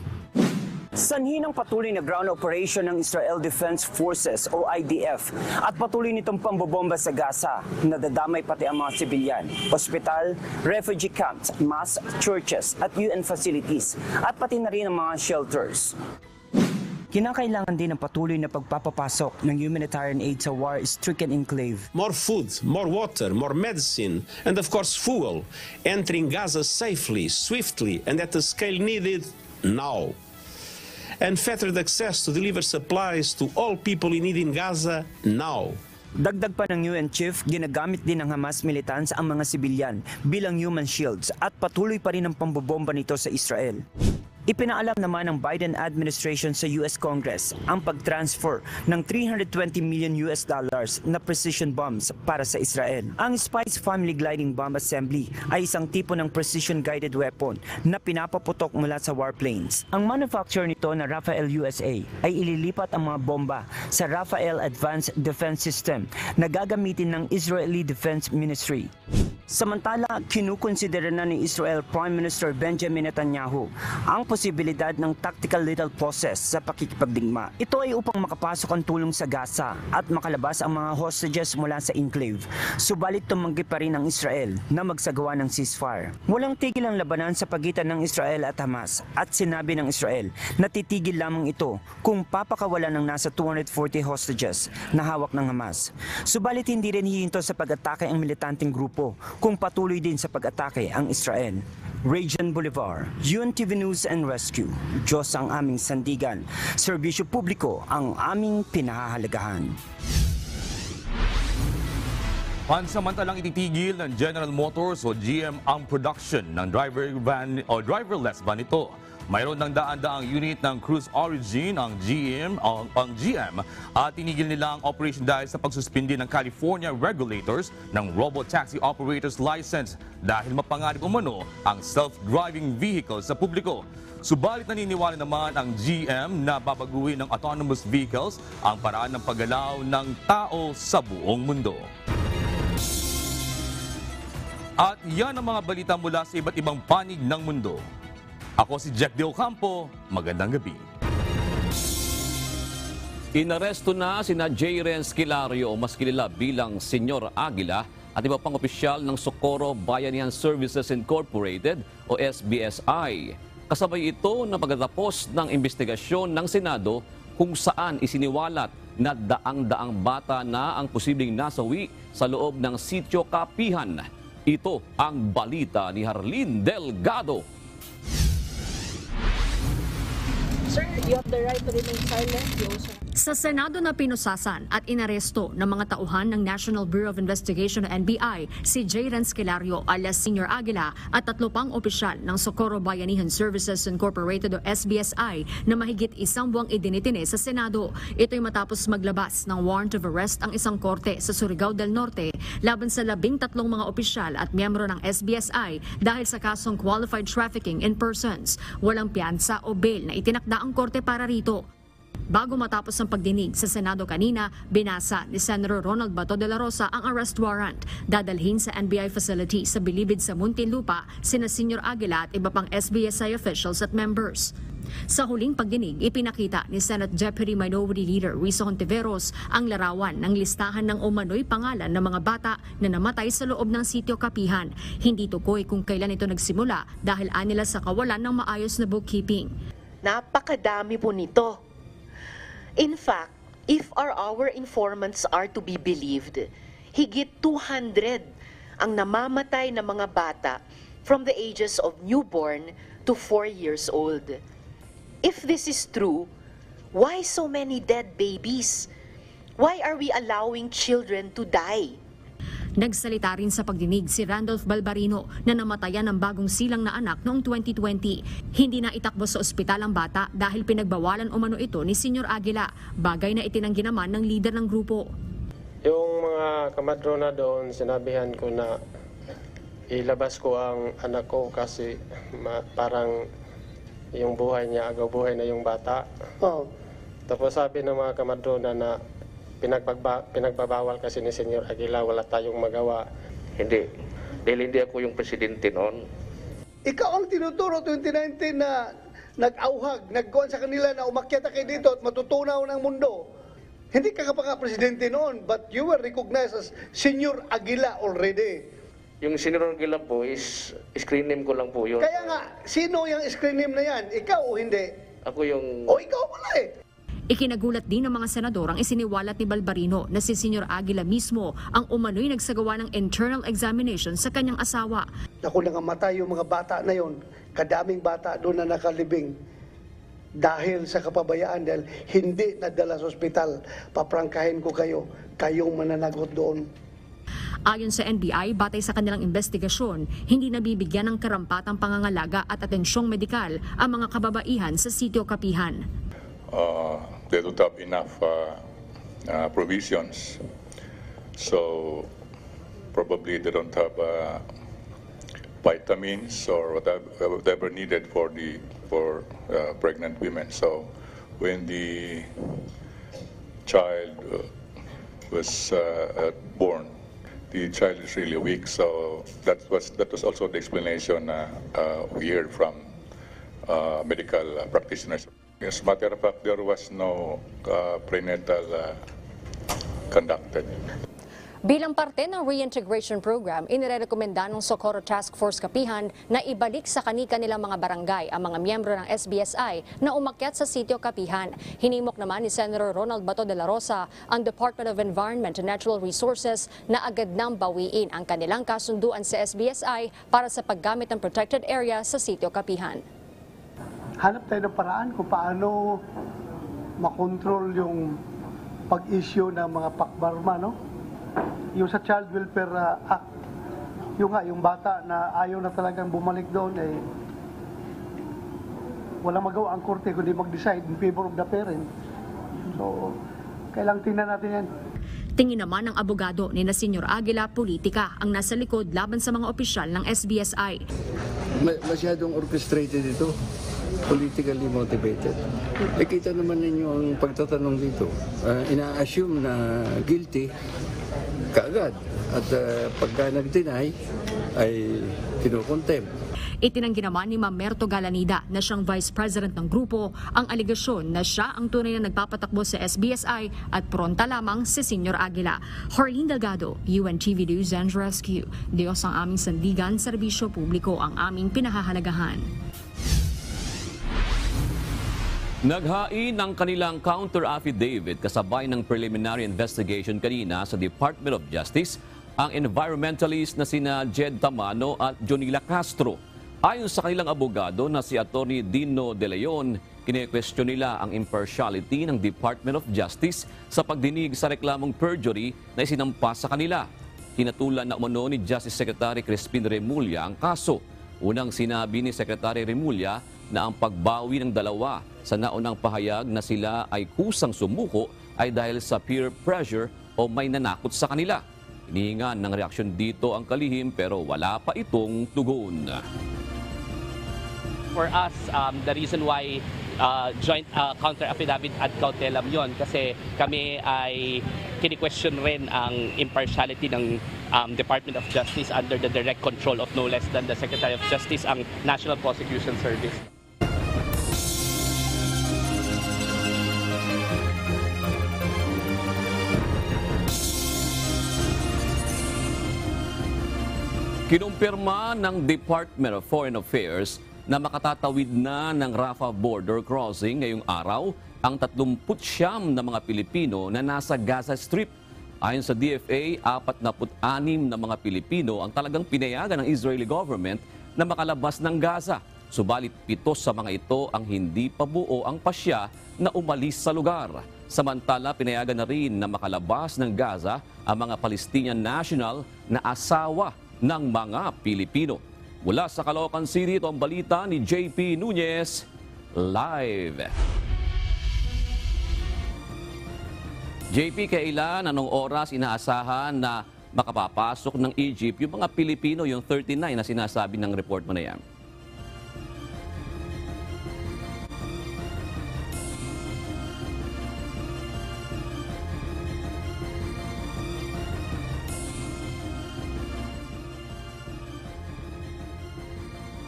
Sanhi ng patuloy na ground operation ng Israel Defense Forces o IDF at patuloy nitong pambobomba sa Gaza, nadadamay pati ang mga sibilyan, ospital, refugee camps, mosques, churches at UN facilities at pati na rin ang mga shelters. Kinakailangan din ang patuloy na pagpapapasok ng humanitarian aid sa war-stricken enclave. More food, more water, more medicine, and of course fuel, entering Gaza safely, swiftly, and at the scale needed now. Unfettered access to deliver supplies to all people in need in Gaza now. Dagdag pa ng UN Chief, ginagamit din ng Hamas militants ang mga sibilyan bilang human shields at patuloy pa rin ang pambobomba nito sa Israel. Ipinaalam naman ng Biden administration sa US Congress ang pag-transfer ng $320 million na precision bombs para sa Israel. Ang Spice Family Gliding Bomb Assembly ay isang tipo ng precision-guided weapon na pinapaputok mula sa warplanes. Ang manufacturer nito na Rafael USA ay ililipat ang mga bomba sa Rafael Advanced Defense System na gagamitin ng Israeli Defense Ministry. Samantala, kinukonsidera na ni Israel Prime Minister Benjamin Netanyahu ang posibilidad ng tactical lethal process sa pakikipagdigma. Ito ay upang makapasok ang tulong sa Gaza at makalabas ang mga hostages mula sa enclave. Subalit tumanggi pa rin ang Israel na magsagawa ng ceasefire. Walang tigil ang labanan sa pagitan ng Israel at Hamas at sinabi ng Israel na titigil lamang ito kung papakawalan ng nasa 240 hostages na hawak ng Hamas. Subalit hindi rin hihinto sa pag-atake ang militanteng grupo kung patuloy din sa pag-atake ang Israel. Region Bolivar, UNTV News and Rescue. Diyos ang aming sandigan. Serbisyo publiko ang aming pinahahalagahan. Pansamantalang ititigil ng General Motors o GM ang production ng driverless van ito. Mayroon ng daan-daang unit ng Cruise Origin ang GM at tinigil nila ang operation dahil sa pagsuspindi ng California regulators ng Robotaxi Operators License dahil mapanganib umano ang self-driving vehicle sa publiko. Subalit naniniwala naman ang GM na babaguhin ng autonomous vehicles ang paraan ng paggalaw ng tao sa buong mundo. At yan ang mga balita mula sa iba't ibang panig ng mundo. Ako si Jack De Ocampo, magandang gabi. Inaresto na sina Jayren Esquilario, mas kilala bilang Senyor Aguila, at iba pang opisyal ng Socorro Bayanihan Services Incorporated o SBSI. Kasabay ito na pagkatapos ng investigasyon ng Senado kung saan isiniwalat na daang-daang bata na ang posibleng nasawi sa loob ng Sitio Kapihan. Ito ang balita ni Harleen Delgado. Sir, you have the right to remain silent. Sa Senado na pinusasan at inaresto ng mga tauhan ng National Bureau of Investigation o NBI si Jayren Esquilario alias Senyor Aguila at 3 pang opisyal ng Socorro Bayanihan Services Incorporated o SBSI na mahigit 1 buwang idinitine sa Senado. Ito'y matapos maglabas ng warrant of arrest ang isang korte sa Surigao del Norte laban sa 13 mga opisyal at miyembro ng SBSI dahil sa kasong qualified trafficking in persons. Walang piyansa o bail na itinakda ang korte para rito. Bago matapos ang pagdinig sa Senado kanina, binasa ni Senator Ronald Bato de la Rosa ang arrest warrant. Dadalhin sa NBI facility sa Bilibid sa Muntinlupa sina Senior Aguila at iba pang SBSI officials at members. Sa huling pagdinig, ipinakita ni Senate Deputy Minority Leader Risa Hontiveros ang larawan ng listahan ng umano'y pangalan ng mga bata na namatay sa loob ng sitio Kapihan. Hindi tukoy kung kailan ito nagsimula dahil anila sa kawalan ng maayos na bookkeeping. Napakadami po nito. In fact, if our informants are to be believed, higit 200 ang namamatay na mga bata from the ages of newborn to 4 years old. If this is true, why so many dead babies? Why are we allowing children to die? Nagsalita rin sa pagdinig si Randolph Balbarino na namatayan ng bagong silang na anak noong 2020. Hindi na itakbo sa ospital ang bata dahil pinagbawalan umano ito ni Senior Aguila, bagay na itinanggi naman ng leader ng grupo. Yung mga kamadrona doon, sinabihan ko na ilabas ko ang anak ko kasi parang yung buhay niya, agaw buhay na yung bata. Oh. Tapos sabi ng mga kamadrona na pinagbabawal kasi ni Senior Aguila, wala tayong magawa. Hindi. Dahil hindi ako yung presidente noon. Ikaw ang tinuturo 2019 na nag-auhag, nagkuhan sa kanila na umakyat kayo dito at matutunaw ng mundo. Hindi ka pa presidente noon, but you were recognized as Senior Aguila already. Yung Senior Aguila po is screen name ko lang po yun. Kaya nga, sino yung screen name na yan? Ikaw o hindi? Ako yung... O ikaw pala eh. Ikinagulat din ng mga senador ang isiniwalat ni Balbarino na si Senior Aguila mismo ang umano'y nagsagawa ng internal examination sa kanyang asawa. Naku, nangamatay yung mga bata na yon. Kadaming bata doon na nakalibing dahil sa kapabayaan, dahil hindi nadala sa ospital. Paprangkahin ko kayo, kayong mananagot doon. Ayon sa NBI, batay sa kanilang investigasyon, hindi nabibigyan ng karampatang pangangalaga at atensyong medikal ang mga kababaihan sa sitio Kapihan. They don't have enough provisions, so probably they don't have vitamins or whatever needed for pregnant women. So when the child was born, the child is really weak, so that was also the explanation we heard from medical practitioners. As a matter of fact, there was no prenatal conducted. Bilang parte ng reintegration program, inirekomenda ng Socorro Task Force Kapihan na ibalik sa kani-kanilang mga barangay ang mga miyembro ng SBSI na umakyat sa sitio Kapihan. Hinimok naman ni Senator Ronald Bato de la Rosa ang Department of Environment and Natural Resources na agad nang bawiin ang kanilang kasunduan sa SBSI para sa paggamit ng protected area sa sitio Kapihan. Hanap tayo ng paraan kung paano makontrol yung pag-issue ng mga pakbarma, no? Yung sa Child Welfare Act, yung bata na ayaw na talagang bumalik doon, walang magawa ang korte kundi mag-decide in favor of the parent. So, kailangang tingnan natin yan. Tingin naman ng abogado ni Senior Aguila, politika ang nasa likod laban sa mga opisyal ng SBSI. Masyadong orchestrated ito, politically motivated. Kita naman ninyo ang pagtatanong dito. Ina-assume na guilty kaagad at pagka nag-deny ay kinukontempt. Itinanggi naman ni Ma'am Merto Galanida na siyang Vice President ng grupo ang aligasyon na siya ang tunay na nagpapatakbo sa SBSI at pronta lamang si Senior Aguila. Harleen Delgado, UNTV News and Rescue. Diyos ang aming sandigan, serbisyo publiko ang aming pinahahalagahan. Naghain ng kanilang counter-affidavit kasabay ng preliminary investigation kanina sa Department of Justice ang environmentalist na sina Jed Tamano at Jonila Castro. Ayon sa kanilang abogado na si Atty. Dino De Leon, kine-question nila ang impartiality ng Department of Justice sa pagdinig sa reklamong perjury na isinampas sa kanila. Hinatulan na umano ni Justice Secretary Crispin Remulla ang kaso. Unang sinabi ni Secretary Remulla na ang pagbawi ng dalawa sa naunang pahayag na sila ay kusang sumuko ay dahil sa peer pressure o may nanakot sa kanila. Hinihingan ng reaksyon dito ang kalihim pero wala pa itong tugon. For us, the reason why joint counter affidavit ad cautelam yon kasi kami ay kini-question rin ang impartiality ng Department of Justice under the direct control of no less than the Secretary of Justice, ang National Prosecution Service. Kinumpirma ng Department of Foreign Affairs na makatatawid na ng Rafah border crossing ngayong araw ang 39 na mga Pilipino na nasa Gaza Strip. Ayon sa DFA, 46 na mga Pilipino ang talagang pinayagan ng Israeli government na makalabas ng Gaza. Subalit 7 sa mga ito ang hindi pa buo ang pasya na umalis sa lugar. Samantala, pinayagan na rin na makalabas ng Gaza ang mga Palestinian national na asawa ng mga Pilipino. Mula sa Caloocan City, ito ang balita ni JP Nunez live. JP, kailan, anong oras inaasahan na makapapasok ng Egypt yung mga Pilipino, yung 39 na sinasabi ng report mo na yan?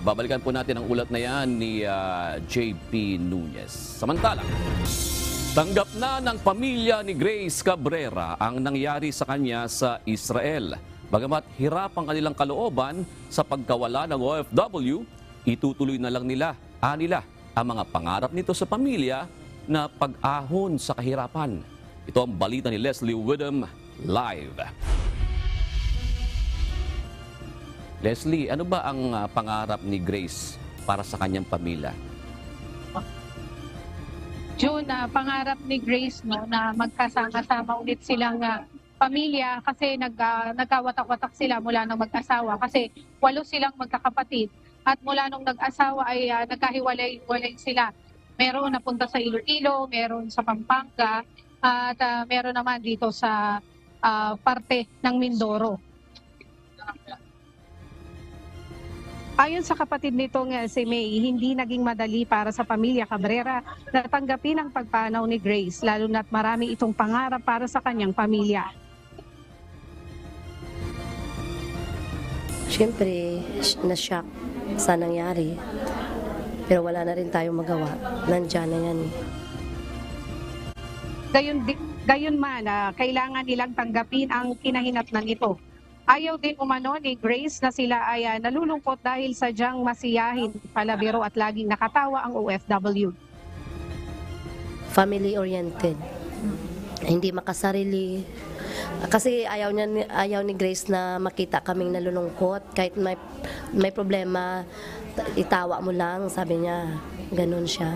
Babalikan po natin ang ulat na yan ni JP Nunez. Samantala, tanggap na ng pamilya ni Grace Cabrera ang nangyari sa kanya sa Israel. Bagamat hirap ang kanilang kalooban sa pagkawala ng OFW, itutuloy na lang nila ang mga pangarap nito sa pamilya na pag-ahon sa kahirapan. Ito ang balita ni Leslie Widom live. Leslie, ano ba ang pangarap ni Grace para sa kanyang pamilya? June, pangarap ni Grace na magkasama-sama ulit silang pamilya kasi nagkawatak-watak sila mula nung mag-asawa kasi 8 silang magkakapatid at mula nung nag-asawa ay nagkahiwalay sila. Meron napunta sa Iloilo, meron sa Pampanga at meron naman dito sa parte ng Mindoro. Ayon sa kapatid nitong si May, hindi naging madali para sa pamilya Cabrera na tanggapin ang pagpanaw ni Grace, lalo na't marami itong pangarap para sa kanyang pamilya. Siyempre, na-shock sa nangyari. Pero wala na rin tayong magawa. Nandiyan na yan. Gayon man, kailangan nilang tanggapin ang kinahinatnan ito. Ayaw din umano ni Grace na sila ay nalulungkot dahil sadyang masiyahin, palabiro at laging nakatawa ang OFW. Family-oriented. Hindi makasarili. Kasi ayaw ni Grace na makita kaming nalulungkot. Kahit may problema, itawa mo lang, sabi niya. Ganun siya.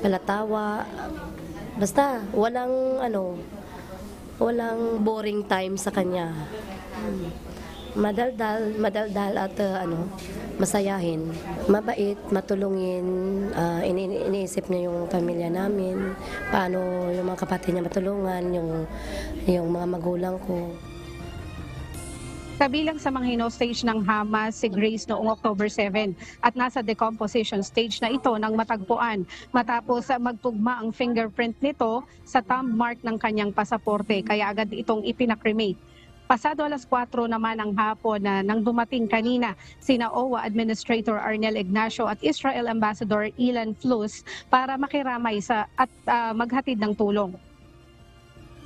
Palatawa. Basta, walang boring time sa kanya. Madaldal at masayahin. Mabait, matulungin, iniisip niya yung pamilya namin, paano yung mga kapatid niya matulungan, yung mga magulang ko. Kabilang sa mga hino-stage ng Hamas si Grace noong October 7 at nasa decomposition stage na ito nang matagpuan matapos magtugma ang fingerprint nito sa thumb mark ng kanyang pasaporte kaya agad itong ipinakremate. Pasado 4:00 naman ang hapon nang dumating kanina sina OWA Administrator Arnel Ignacio at Israel Ambassador Ilan Flus para makiramay at maghatid ng tulong.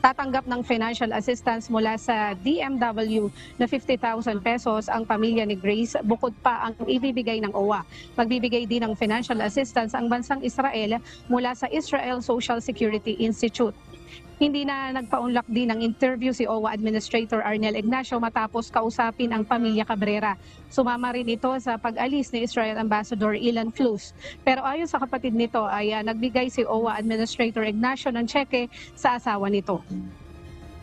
Tatanggap ng financial assistance mula sa DMW na 50,000 pesos ang pamilya ni Grace bukod pa ang ibibigay ng OWA. Magbibigay din ng financial assistance ang bansang Israel mula sa Israel Social Security Institute. Hindi na nagpaunlak din ng interview si OWA Administrator Arnel Ignacio matapos kausapin ang pamilya Cabrera. Sumama rin ito sa pag-alis ni Israel Ambassador Ilan Flus. Pero ayon sa kapatid nito ay nagbigay si OWA Administrator Ignacio ng tseke sa asawa nito.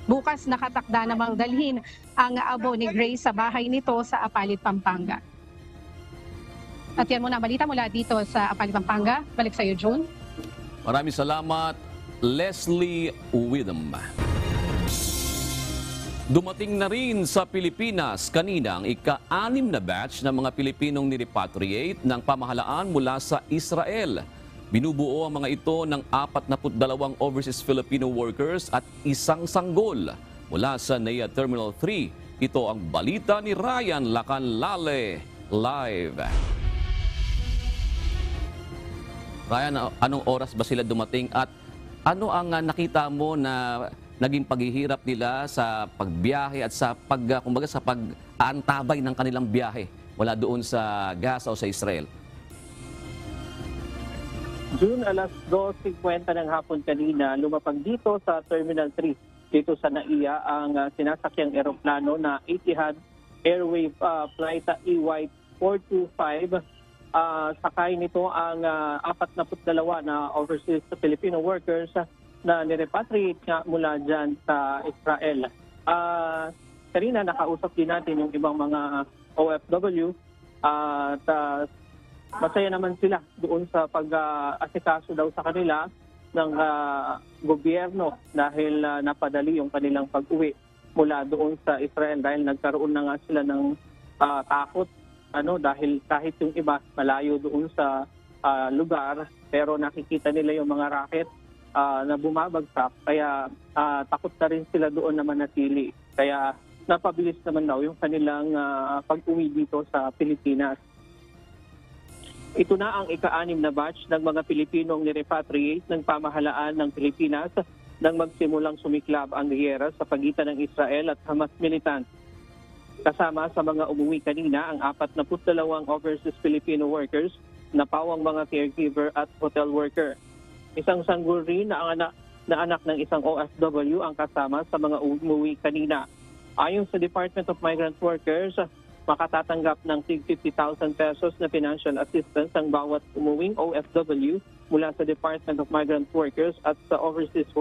Bukas nakatakda namang dalhin ang abo ni Grace sa bahay nito sa Apalit, Pampanga. At yan muna balita mula dito sa Apalit, Pampanga. Balik sa iyo, June. Maraming salamat, Leslie Widom. Dumating na rin sa Pilipinas kanina ang ika-6 na batch ng mga Pilipinong nirepatriate ng pamahalaan mula sa Israel. Binubuo ang mga ito ng 42 overseas Filipino workers at isang sanggol mula sa NAIA Terminal 3. Ito ang balita ni Ryan Lacanlale live. Ryan, anong oras ba sila dumating at ano ang nakita mo na naging paghihirap nila sa pagbiyahe at sa sa pag-aantabay ng kanilang biyahe mula doon sa Gaza o sa Israel? June alas 2:50 ng hapon kanina, lumapag dito sa Terminal 3 dito sa NAIA ang sinasakyang eroplano na Etihad Airways Flight EY425. Sakay nito ang 42 na overseas Filipino workers na nirepatriate nga mula dyan sa Israel. Kanina nakausap din natin yung ibang mga OFW at masaya naman sila doon sa pag-asikaso daw sa kanila ng gobyerno dahil napadali yung kanilang pag-uwi mula doon sa Israel dahil nagkaroon na nga sila ng takot dahil kahit yung iba malayo doon sa lugar pero nakikita nila yung mga rocket na bumabagsak, kaya takot na rin sila doon na manatili. Kaya napabilis naman daw yung kanilang pag-uwi dito sa Pilipinas. Ito na ang ika-6 na batch ng mga Pilipinong nirepatriate ng pamahalaan ng Pilipinas nang magsimulang sumiklab ang giyera sa pagitan ng Israel at Hamas militant. Kasama sa mga umuwi kanina ang 42 overseas Filipino workers na pawang mga caregiver at hotel worker. Isang sanggol rin na anak ng isang OFW ang kasama sa mga umuwi kanina. Ayon sa Department of Migrant Workers, makatatanggap ng 50,000 pesos na financial assistance ang bawat umuwing OFW mula sa Department of Migrant Workers at sa Overseas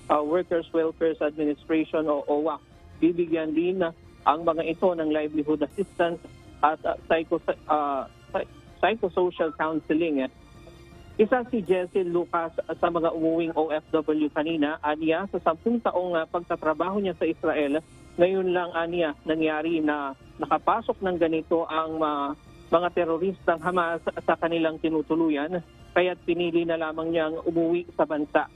Workers Welfare Administration o OWA. Bibigyan din ang mga ito ng livelihood assistance at psychosocial counseling. Isa si Jessel Lucas sa mga umuwing OFW kanina. Aniya, sa 10 taong pagtatrabaho niya sa Israel, ngayon lang aniya nangyari na nakapasok ng ganito ang mga teroristang Hamas sa kanilang tinutuluyan, kaya't pinili na lamang niyang umuwi sa bansa.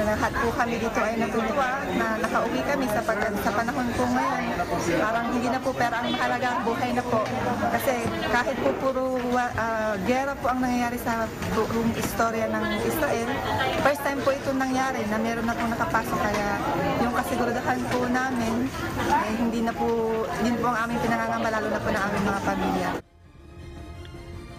Lahat po kami dito ay natutuwa na nakauwi kami sa panahon po ngayon. Parang hindi na po pera ang mahalaga, buhay na po. Kasi kahit po puro gera po ang nangyayari sa buong istorya ng Israel, first time po ito nangyari na meron na po nakapasok. Kaya yung kasiguraduhan po namin, hindi po ang aming pinangangamba, lalo na po ng aming mga pamilya.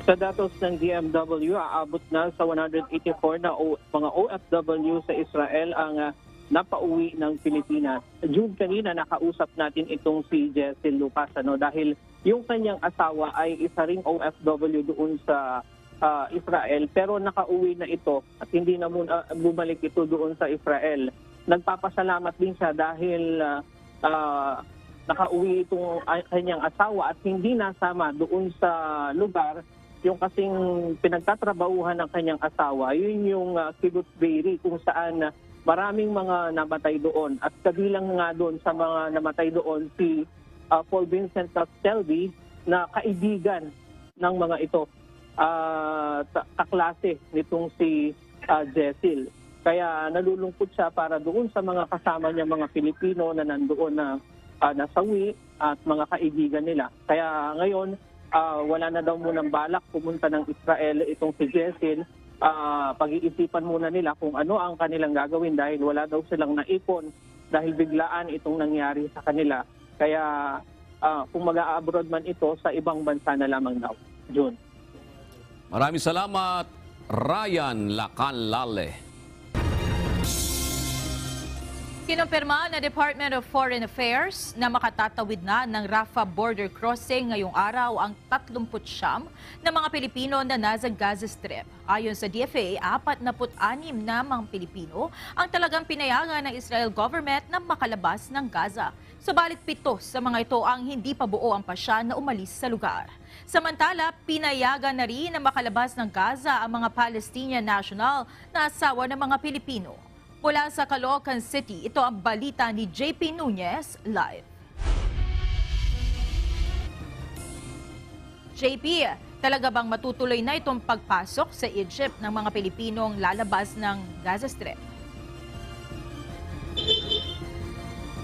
Sa datos ng DMW, aabot na sa 184 na mga OFW sa Israel ang napauwi ng Pilipinas. June kanina nakausap natin itong si Jessel Lucas dahil yung kanyang asawa ay isa ring OFW doon sa Israel pero nakauwi na ito at hindi na muna bumalik ito doon sa Israel. Nagpapasalamat din siya dahil nakauwi itong kanyang asawa at hindi nasama doon sa lugar yung kasing pinagtatrabahuhan ng kanyang asawa, yun yung Kibbutz Be'eri kung saan maraming mga namatay doon. At kabilang nga doon sa mga namatay doon si Paul Vincent Castelvi na kaibigan ng mga ito, kaklase nitong si Jessel. Kaya nalulungkot siya para doon sa mga kasama niya mga Pilipino na nandoon na nasawi at mga kaibigan nila. Kaya ngayon, wala na daw munang balak pumunta ng Israel itong si Jessel. Pag-iisipan muna nila kung ano ang kanilang gagawin dahil wala daw silang naipon dahil biglaan itong nangyari sa kanila. Kaya kung mag-a-abroad man ito, sa ibang bansa na lamang daw. June. Maraming salamat, Ryan Lacanlale. Kinumpirma na Department of Foreign Affairs na makatatawid na ng Rafah border crossing ngayong araw ang 39 na mga Pilipino na nasa Gaza Strip. Ayon sa DFA, 46 na mga Pilipino ang talagang pinayagan ng Israel government na makalabas ng Gaza. Subalit 7 sa mga ito ang hindi pa buo ang pasya na umalis sa lugar. Samantala, pinayagan na rin na makalabas ng Gaza ang mga Palestinian national na asawa ng mga Pilipino. Mula sa Caloocan City, ito ang balita ni JP Nunez live. JP, talaga bang matutuloy na itong pagpasok sa Egypt ng mga Pilipinong lalabas ng Gaza Strip?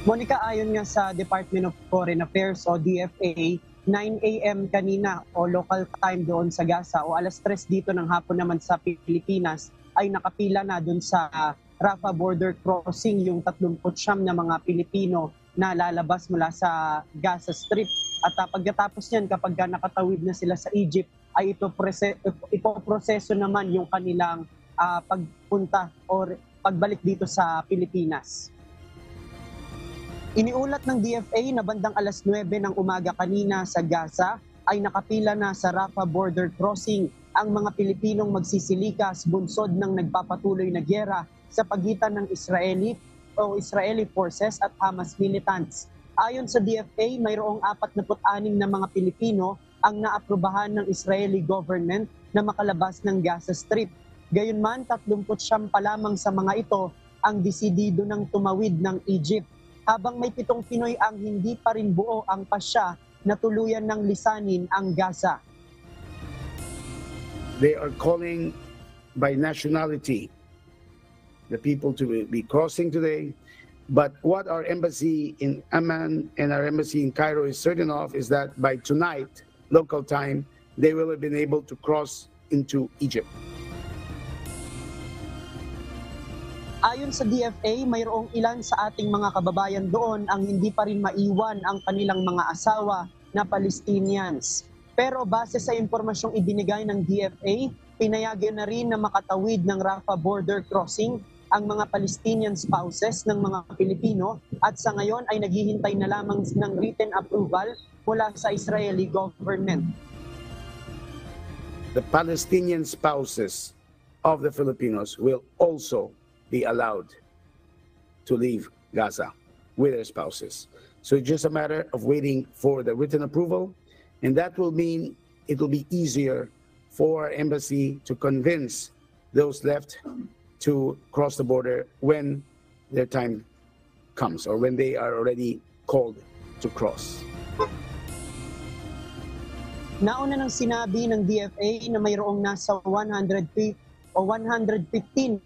Monica, ayon nga sa Department of Foreign Affairs o DFA, 9 a.m. kanina o local time doon sa Gaza o alas 3 dito ng hapon naman sa Pilipinas ay nakapila na doon sa Rafah border crossing yung 39 na mga Pilipino na lalabas mula sa Gaza Strip. At pagkatapos niyan, kapag nakatawid na sila sa Egypt, ay ipoproseso naman yung kanilang pagpunta o pagbalik dito sa Pilipinas. Iniulat ng DFA na bandang alas 9 ng umaga kanina sa Gaza ay nakapila na sa Rafah border crossing ang mga Pilipinong magsisilikas bunsod ng nagpapatuloy na gyera sa pagitan ng Israeli forces at Hamas militants. Ayon sa DFA, mayroong 46 na mga Pilipino ang naaprubahan ng Israeli government na makalabas ng Gaza Strip. Gayunman, 39 pa lamang sa mga ito ang desidido ng tumawid ng Egypt, habang may 7 Pinoy ang hindi pa rin buo ang pasya na tuluyan ng lisanin ang Gaza. They are calling by nationality the people to be crossing today. But what our embassy in Amman and our embassy in Cairo is certain of is that by tonight, local time, they will have been able to cross into Egypt. Ayon sa DFA, mayroong ilan sa ating mga kababayan doon ang hindi pa rin maiwan ang kanilang mga asawa na Palestinians. Pero base sa impormasyong ibinigay ng DFA, pinayagan na rin na makatawid ng Rafah border crossing ang mga Palestinian spouses ng mga Pilipino at sa ngayon ay naghihintay na lamang ng written approval mula sa Israeli government. The Palestinian spouses of the Filipinos will also be allowed to leave Gaza with their spouses. So it's just a matter of waiting for the written approval, and that will mean it will be easier for our embassy to convince those left to cross the border when their time comes or when they are already called to cross. Nauna nang sinabi ng DFA na mayroong nasa 115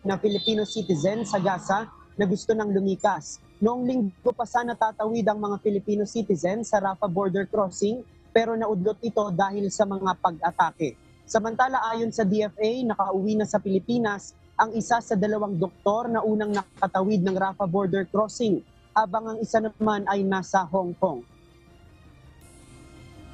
na Filipino citizens sa Gaza na gusto nang lumikas. Noong linggo pa sana tatawid ang mga Filipino citizens sa Rafah border crossing pero naudlot ito dahil sa mga pag-atake. Samantala ayon sa DFA, nakauwi na sa Pilipinas ang isa sa 2 doktor na unang nakatawid ng Rafah border crossing, habang ang isa naman ay nasa Hong Kong.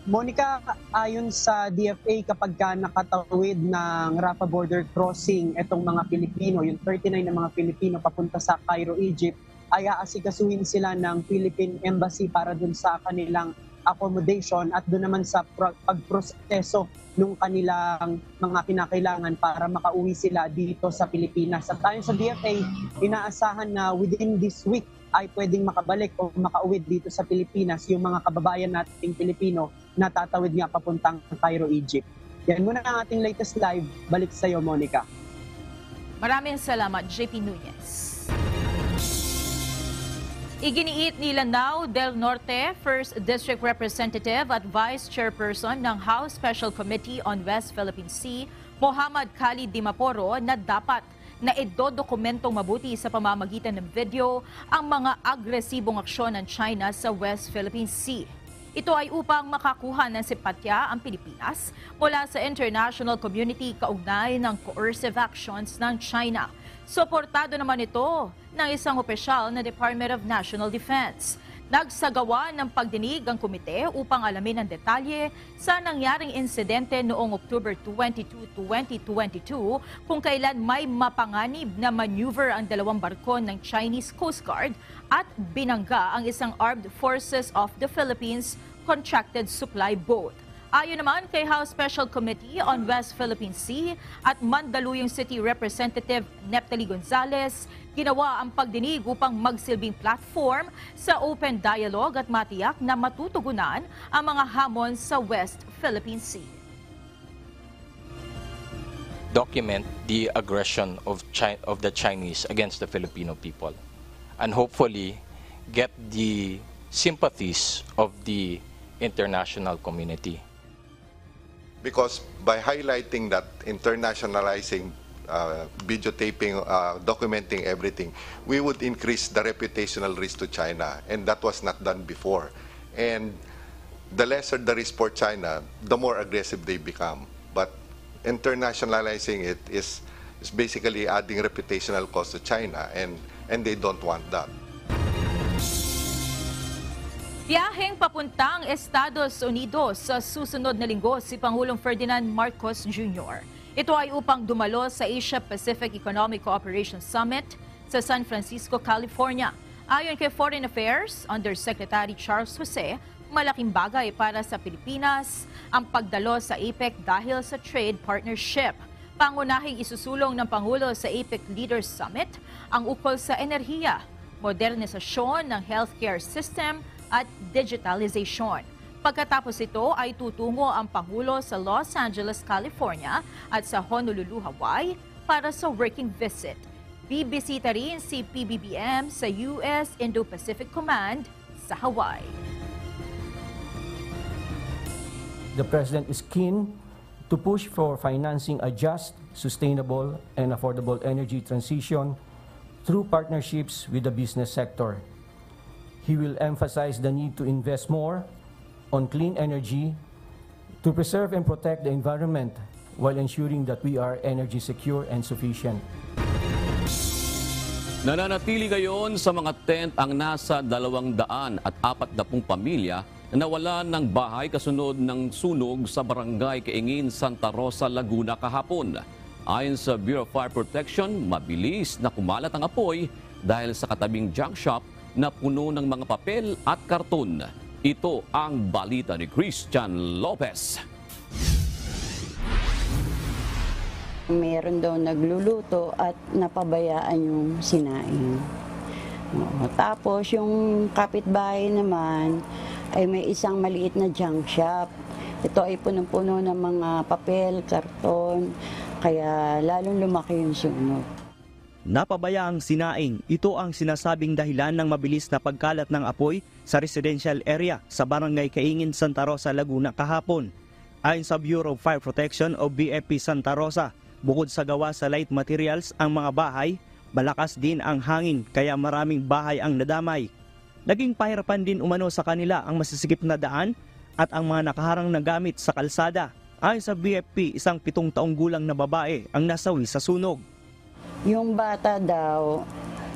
Monica, ayon sa DFA, kapag nakatawid ng Rafah border crossing itong mga Pilipino, yung 39 na mga Pilipino papunta sa Cairo, Egypt, ay aasikasuhin sila ng Philippine Embassy para dun sa kanilang accommodation at doon naman sa pagproseso ng kanilang mga kinakailangan para makauwi sila dito sa Pilipinas. At ayon sa DFA, inaasahan na within this week ay pwedeng makabalik o makauwi dito sa Pilipinas yung mga kababayan nating Pilipino na tatawid nga papuntang Cairo, Egypt. Yan muna ang ating latest live. Balik sa iyo, Monica. Maraming salamat, JP Nunez. Iginiit ni Lanao del Norte, 1st District Representative at Vice Chairperson ng House Special Committee on West Philippine Sea, Muhammad Khalid Dimaporo, na dapat na idodokumentong mabuti sa pamamagitan ng video ang mga agresibong aksyon ng China sa West Philippine Sea. Ito ay upang makakuha ng simpatya ang Pilipinas mula sa international community kaugnay ng coercive actions ng China. Suportado naman ito ng isang opisyal na Department of National Defense. Nagsagawa ng pagdinig ang komite upang alamin ang detalye sa nangyaring insidente noong October 22, 2022 kung kailan may mapanganib na maneuver ang 2 barko ng Chinese Coast Guard at binangga ang isang Armed Forces of the Philippines contracted supply boat. Ayon naman kay House Special Committee on West Philippine Sea at Mandaluyong City Representative Neptali Gonzales, ginawa ang pagdinig upang magsilbing platform sa open dialogue at matiyak na matutugunan ang mga hamon sa West Philippine Sea. document the aggression of the Chinese against the Filipino people, and hopefully get the sympathies of the international community. Because by highlighting that, internationalizing, videotaping, documenting everything, we would increase the reputational risk to China, and that was not done before. And the lesser the risk for China, the more aggressive they become. But internationalizing it is basically adding reputational cost to China, and they don't want that. Biyaheng papuntang Estados Unidos sa susunod na linggo si Pangulong Ferdinand Marcos Jr. Ito ay upang dumalo sa Asia-Pacific Economic Cooperation Summit sa San Francisco, California. Ayon kay Foreign Affairs Undersecretary Charles Jose, malaking bagay para sa Pilipinas ang pagdalo sa APEC dahil sa trade partnership. Pangunahing isusulong ng Pangulo sa APEC Leaders Summit ang ukol sa enerhiya, modernisasyon ng healthcare system at digitalization. Pagkatapos ito ay tutungo ang Pangulo sa Los Angeles, California at sa Honolulu, Hawaii para sa working visit. Bibisita rin si PBBM sa US Indo-Pacific Command sa Hawaii. The President is keen to push for financing a just, sustainable, and affordable energy transition through partnerships with the business sector. He will emphasize the need to invest more on clean energy to preserve and protect the environment while ensuring that we are energy secure and sufficient. Nananatili ngayon sa mga tent ang nasa 240 pamilya na nawalan ng bahay kasunod ng sunog sa barangay Kaingin, Santa Rosa, Laguna kahapon. Ayon sa Bureau of Fire Protection, mabilis na kumalat ang apoy dahil sa katabing junk shop na puno ng mga papel at karton. Ito ang balita ni Christian Lopez. Meron daw nagluluto at napabayaan yung sinaing. Tapos yung kapitbahay naman ay may isang maliit na junk shop. Ito ay punong-puno ng mga papel, karton, kaya lalong lumaki yung sunog. Napabaya ang sinaing. Ito ang sinasabing dahilan ng mabilis na pagkalat ng apoy sa residential area sa barangay Kaingin, Santa Rosa, Laguna kahapon. Ayon sa Bureau of Fire Protection o BFP Santa Rosa, bukod sa gawa sa light materials ang mga bahay, malakas din ang hangin kaya maraming bahay ang nadamay. Naging pahirapan din umano sa kanila ang masisikip na daan at ang mga nakaharang na gamit sa kalsada. Ayon sa BFP, isang 7 taong gulang na babae ang nasawi sa sunog. Yung bata daw,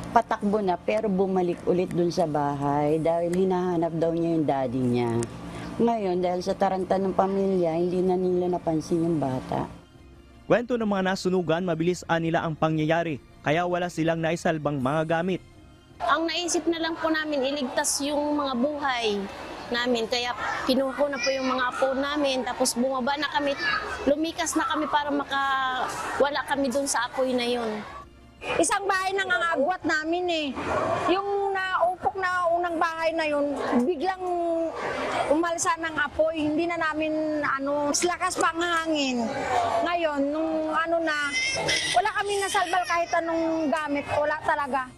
patakbo na pero bumalik ulit dun sa bahay dahil hinahanap daw niya yung daddy niya. Ngayon, dahil sa taranta ng pamilya, hindi na nila napansin yung bata. Kwento ng mga nasunugan, mabilis nila ang pangyayari, kaya wala silang naisalbang mga gamit. Ang naisip na lang po namin, iligtas yung mga buhay namin. Kaya kinuha na po yung mga apo namin, tapos bumaba na kami, lumikas na kami para makawala kami dun sa apoy na yun. Isang bahay na ngangagwat namin eh. Yung naupok na unang bahay na yun, biglang umalsa ng apoy. Hindi na namin mas lakas pa ang hangin. Ngayon, nung wala kami nasalbal kahit anong gamit. Wala talaga.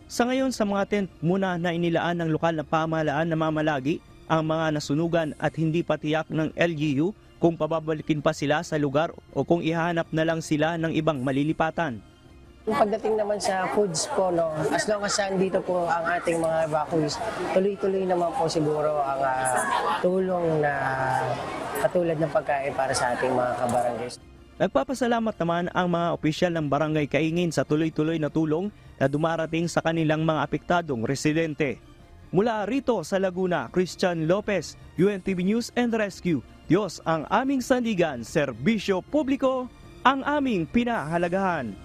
Sa ngayon, sa mga tent muna na inilaan ng lokal na pamahalaan na mamalagi ang mga nasunugan at hindi pa tiyak ng LGU kung pababalikin pa sila sa lugar o kung ihanap na lang sila ng ibang malilipatan. Pagdating naman sa foods po, as long as dito po ang ating mga evacuees, tuloy-tuloy naman po siguro ang tulong na katulad ng pagkain para sa ating mga kabarangays. Nagpapasalamat naman ang mga opisyal ng Barangay Kaingin sa tuloy-tuloy na tulong na dumarating sa kanilang mga apektadong residente. Mula rito sa Laguna, Christian Lopez, UNTV News and Rescue. Diyos ang aming sandigan, serbisyo publiko ang aming pinahalagahan.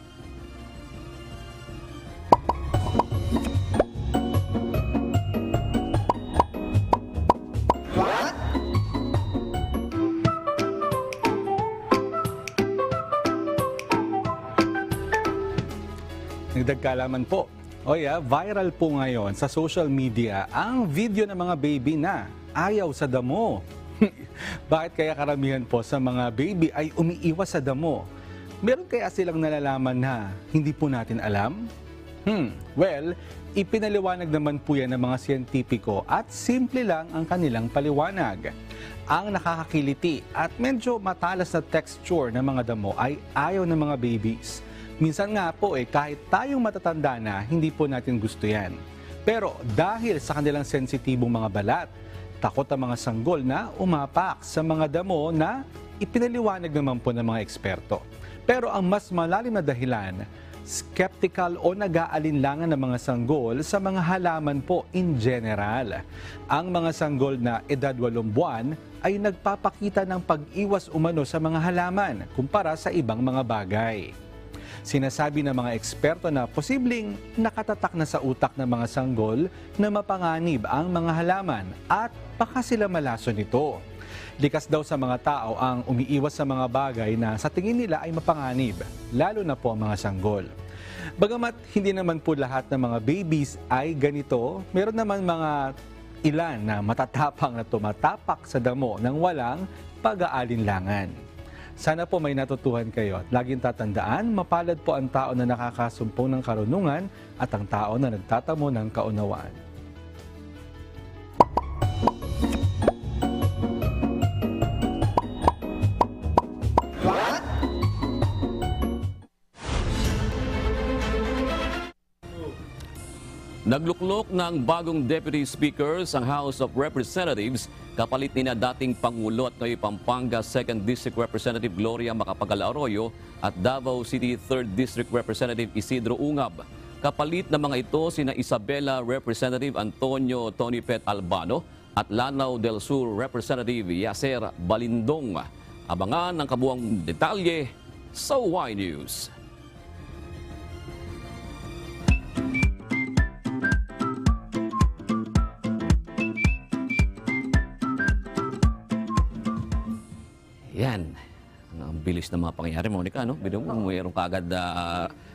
Nagdag kaalaman po. Viral po ngayon sa social media ang video ng mga baby na ayaw sa damo. Bakit kaya karamihan po sa mga baby ay umiiwas sa damo? Meron kaya silang nalalaman na hindi po natin alam? Well, ipinaliwanag naman po yan ng mga siyentipiko at simple lang ang kanilang paliwanag. Ang nakakakiliti at medyo matalas na texture ng mga damo ay ayaw ng mga babies. Minsan nga po kahit tayong matatanda na, hindi po natin gusto yan. Pero dahil sa kanilang sensitibong mga balat, takot ang mga sanggol na umapak sa mga damo na ipinaliwanag naman po ng mga eksperto. Pero ang mas malalim na dahilan, skeptical o nag-aalinlangan ng mga sanggol sa mga halaman po in general. Ang mga sanggol na edad 8 buwan ay nagpapakita ng pag-iwas umano sa mga halaman kumpara sa ibang mga bagay. Sinasabi ng mga eksperto na posibleng nakatatak na sa utak ng mga sanggol na mapanganib ang mga halaman at baka sila malaso nito. Likas daw sa mga tao ang umiiwas sa mga bagay na sa tingin nila ay mapanganib, lalo na po ang mga sanggol. Bagamat hindi naman po lahat ng mga babies ay ganito, meron naman mga ilan na matatapang na tumatapak sa damo nang walang pag-aalinlangan. Sana po may natutuhan kayo at laging tatandaan, mapalad po ang tao na nakakasumpong ng karunungan at ang tao na nagtatamo ng kaunawaan. Nagluklok ng bagong Deputy Speaker sa House of Representatives kapalit ni na dating Pangulo at Noy Pampanga 2nd District Representative Gloria Macapagal Arroyo at Davao City 3rd District Representative Isidro Ungab. Kapalit na mga ito sina Isabela Representative Antonio Tonipet Albano at Lanao del Sur Representative Yaser Balindong. Abangan ang kabuang detalye sa Y News. Yan. Ang bilis ng mga pangyayari, Monica, no? Bidong mayroong kagad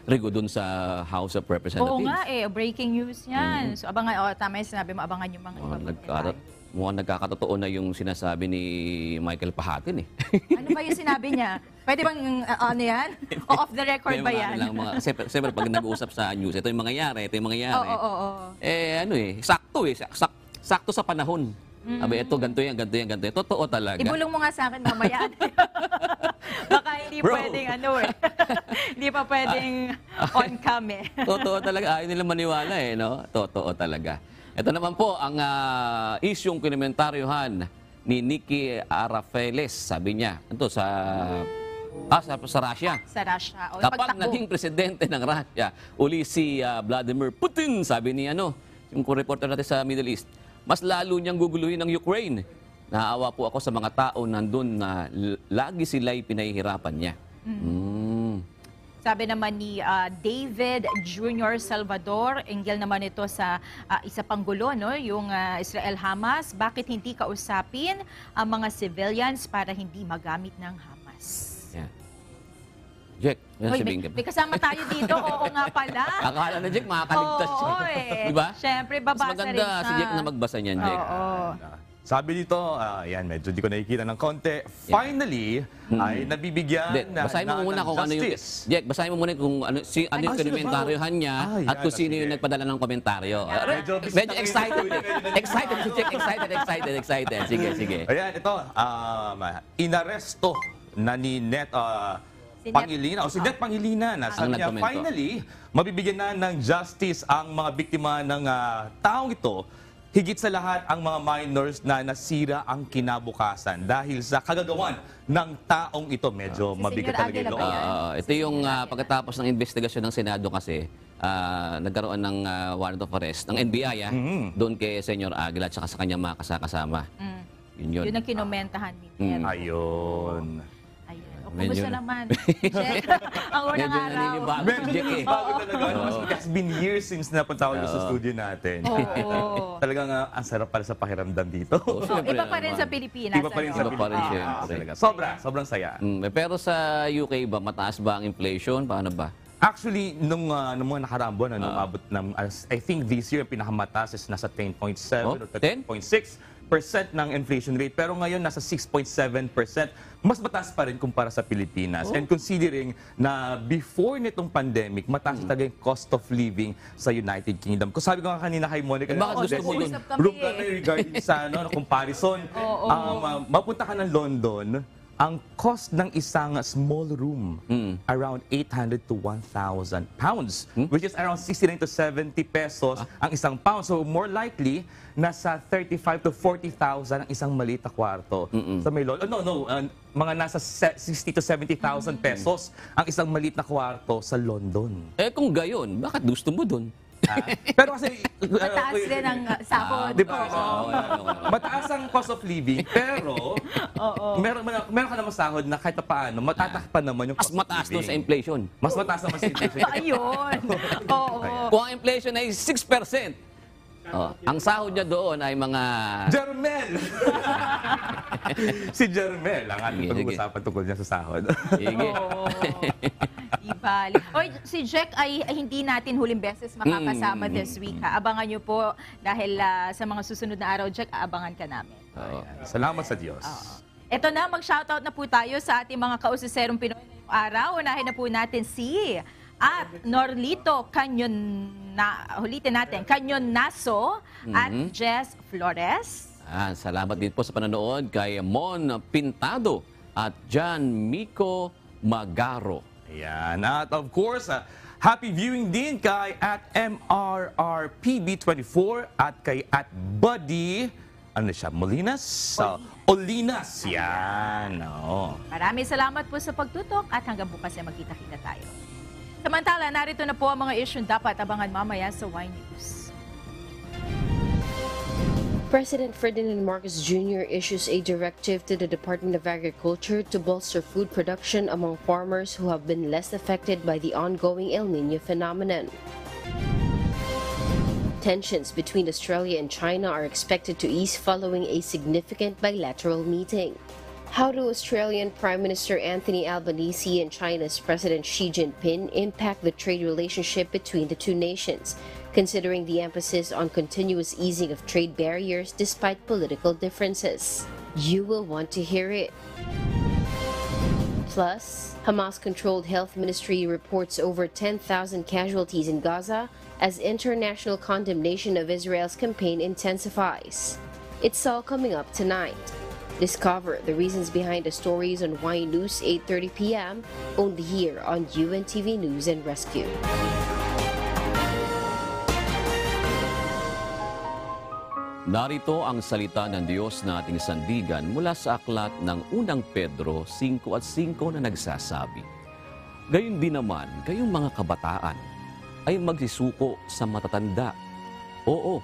rigo dun sa House of Representatives. Oo nga breaking news yan. So abangan, tama yung sinabi mo, abangan yung mga mukhang nagkakatotoo na yung sinasabi ni Michael Pahatin Ano ba yung sinabi niya? Pwede bang ano yan? O off the record ba yan? Siyempre pag nag-uusap sa news, ito yung mangyayari, ito yung mangyayari. Oo. Sakto sa panahon. Abe, ito, ganito yan. Totoo talaga. Ibulong mo nga sa akin mamaya. Baka hindi pwedeng hindi pa pwedeng on cam Totoo talaga. Ayaw nila maniwala no? Totoo talaga. Ito naman po ang isyong kinementaryohan ni Nikki Arafeles. Sabi niya, ito sa Russia. Sa Russia. Kapag naging presidente ng Russia, uli si Vladimir Putin, sabi ni yung reporter natin sa Middle East, mas lalo niyang guguluhin ang Ukraine. Naawa po ako sa mga tao nandun na lagi sila'y pinahihirapan niya. Sabi naman ni David Jr. Salvador, enggel naman ito sa isa pang gulo, yung Israel-Hamas. Bakit hindi kausapin ang mga civilians para hindi magamit ng Hamas? Yeah. Jack, may kasama tayo dito. Oo nga pala. Akala na Jack, makakaligtas siya. Diba? Siyempre, babasa rin siya. Maganda si Jack na magbasa niyan, Jack. Sabi dito, medyo di ko nakikita ng konti. Finally, ay nabibigyan basahin mo muna kung justice. Jack, basahin mo muna kung ano yung komentaryohan niya at kung sino yung nagpadala ng komentaryo. Medyo excited. Excited si Jack. Excited. Sige. Ayan, ito. Inaresto na ni Net Pangilinan, si Net Pangilinan, sabi niya, finally, mabibigyan na ng justice ang mga biktima ng taong ito, higit sa lahat ang mga minors na nasira ang kinabukasan dahil sa kagagawan ng taong ito. Medyo mabigat talaga ito. Ito yung pagkatapos ng investigasyon ng Senado kasi, nagkaroon ng warrant of arrest ng NBI doon kay Senyor Aguila at sa kanyang mga kasama. Yun ang kinomentahan ni Net. Ayun. Kumusta naman? Ang unang araw. Medyo bago talaga. It's been years since napunta ako sa studio natin. Talagang ang sarap para sa pakiramdam dito. Iba pa rin sa Pilipinas. Iba pa rin sa Pilipinas. Sobrang saya. Pero sa UK ba, mataas ba ang inflation? Paano ba? Actually, nung mga nakaraang buwan, umabot ng, I think this year, pinakamataas is nasa 10.7 or 10.6. ng inflation rate. Pero ngayon, nasa 6.7%. Mas mataas pa rin kumpara sa Pilipinas. And considering na before nitong pandemic, mataas talaga yung cost of living sa United Kingdom. Kung sabi ko nga kanina kay Monica, gusto mo dun? regarding sa comparison, mapunta ka ng London, ang cost ng isang small room, around 800 to 1,000 pounds, which is around 69 to 70 pesos ang isang pound. So more likely, nasa 35 to 40,000 ang isang maliit na kwarto. Sa may mga nasa 60 to 70,000 pesos ang isang maliit na kwarto sa London. Eh kung gayon, bakit gusto mo dun? Pero kasi mataas rin ang sahod. Diba? Mataas ang cost of living, pero meron ka naman sahod na kahit paano, matatakpan naman yung cost of living. Mas mataas doon sa inflation. Mas mataas naman sa inflation. Ayun. Kung ang inflation ay 6%, ang sahod niya doon ay mga... Jermel! Si Jermel ang ating pag-uusapan tungkol niya sa sahod. Sige. Ibali. Oy, si Jack ay hindi natin huling beses makakasama this week. Abangan niyo po dahil sa mga susunod na araw, Jack, aabangan ka namin. Salamat sa Diyos. Ito na, mag-shoutout na po tayo sa ating mga kausiserong Pinoy ngayong araw. Unahin na po natin si Norlito Canyonaso at Jess Flores. Salamat din po sa panonood kay Mon Pintado at John Miko Magaro. Ayan. At of course, happy viewing din kay at MRRPB24 at kay at Buddy, Molinas? Olinas. Yan. Maraming salamat po sa pagtutok at hanggang bukas ay magkita-kita tayo. Samantala, narito na po ang mga isyong dapat abangan mamaya sa Y News. President Ferdinand Marcos Jr. issues a directive to the Department of Agriculture to bolster food production among farmers who have been less affected by the ongoing El Niño phenomenon. Tensions between Australia and China are expected to ease following a significant bilateral meeting. How do Australian Prime Minister Anthony Albanese and China's President Xi Jinping impact the trade relationship between the two nations, considering the emphasis on continuous easing of trade barriers despite political differences? You will want to hear it. Plus, Hamas-controlled Health Ministry reports over 10,000 casualties in Gaza as international condemnation of Israel's campaign intensifies. It's all coming up tonight. Discover the reasons behind the stories on Y News 8:30 p.m. only here on UNTV News and Rescue. Narito ang salita ng Diyos na ating sandigan mula sa aklat ng unang Pedro 5:5 na nagsasabi, "Gayon din naman, kayong mga kabataan ay magsisuko sa matatanda. Oo,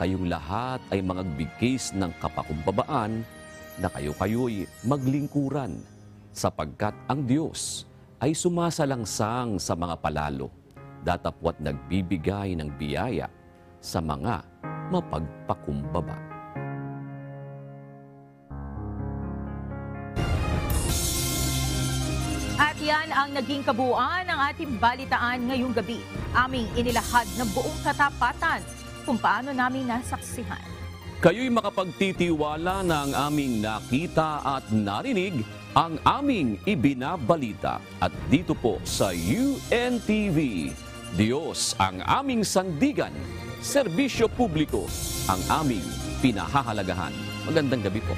kayong lahat ay magagbigkis ng kapakumbabaan na kayo-kayo'y maglingkuran, sapagkat ang Diyos ay sumasalangsang sa mga palalo, datapwat nagbibigay ng biyaya sa mga mapagpakumbaba." At yan ang naging kabuuan ng ating balitaan ngayong gabi. Aming inilahad ng buong katapatan kung paano namin nasaksihan. Kayo'y makapagtitiwala ng aming nakita at narinig ang aming ibinabalita. At dito po sa UNTV, Diyos ang aming sandigan, serbisyo publiko ang aming pinahahalagahan. Magandang gabi po.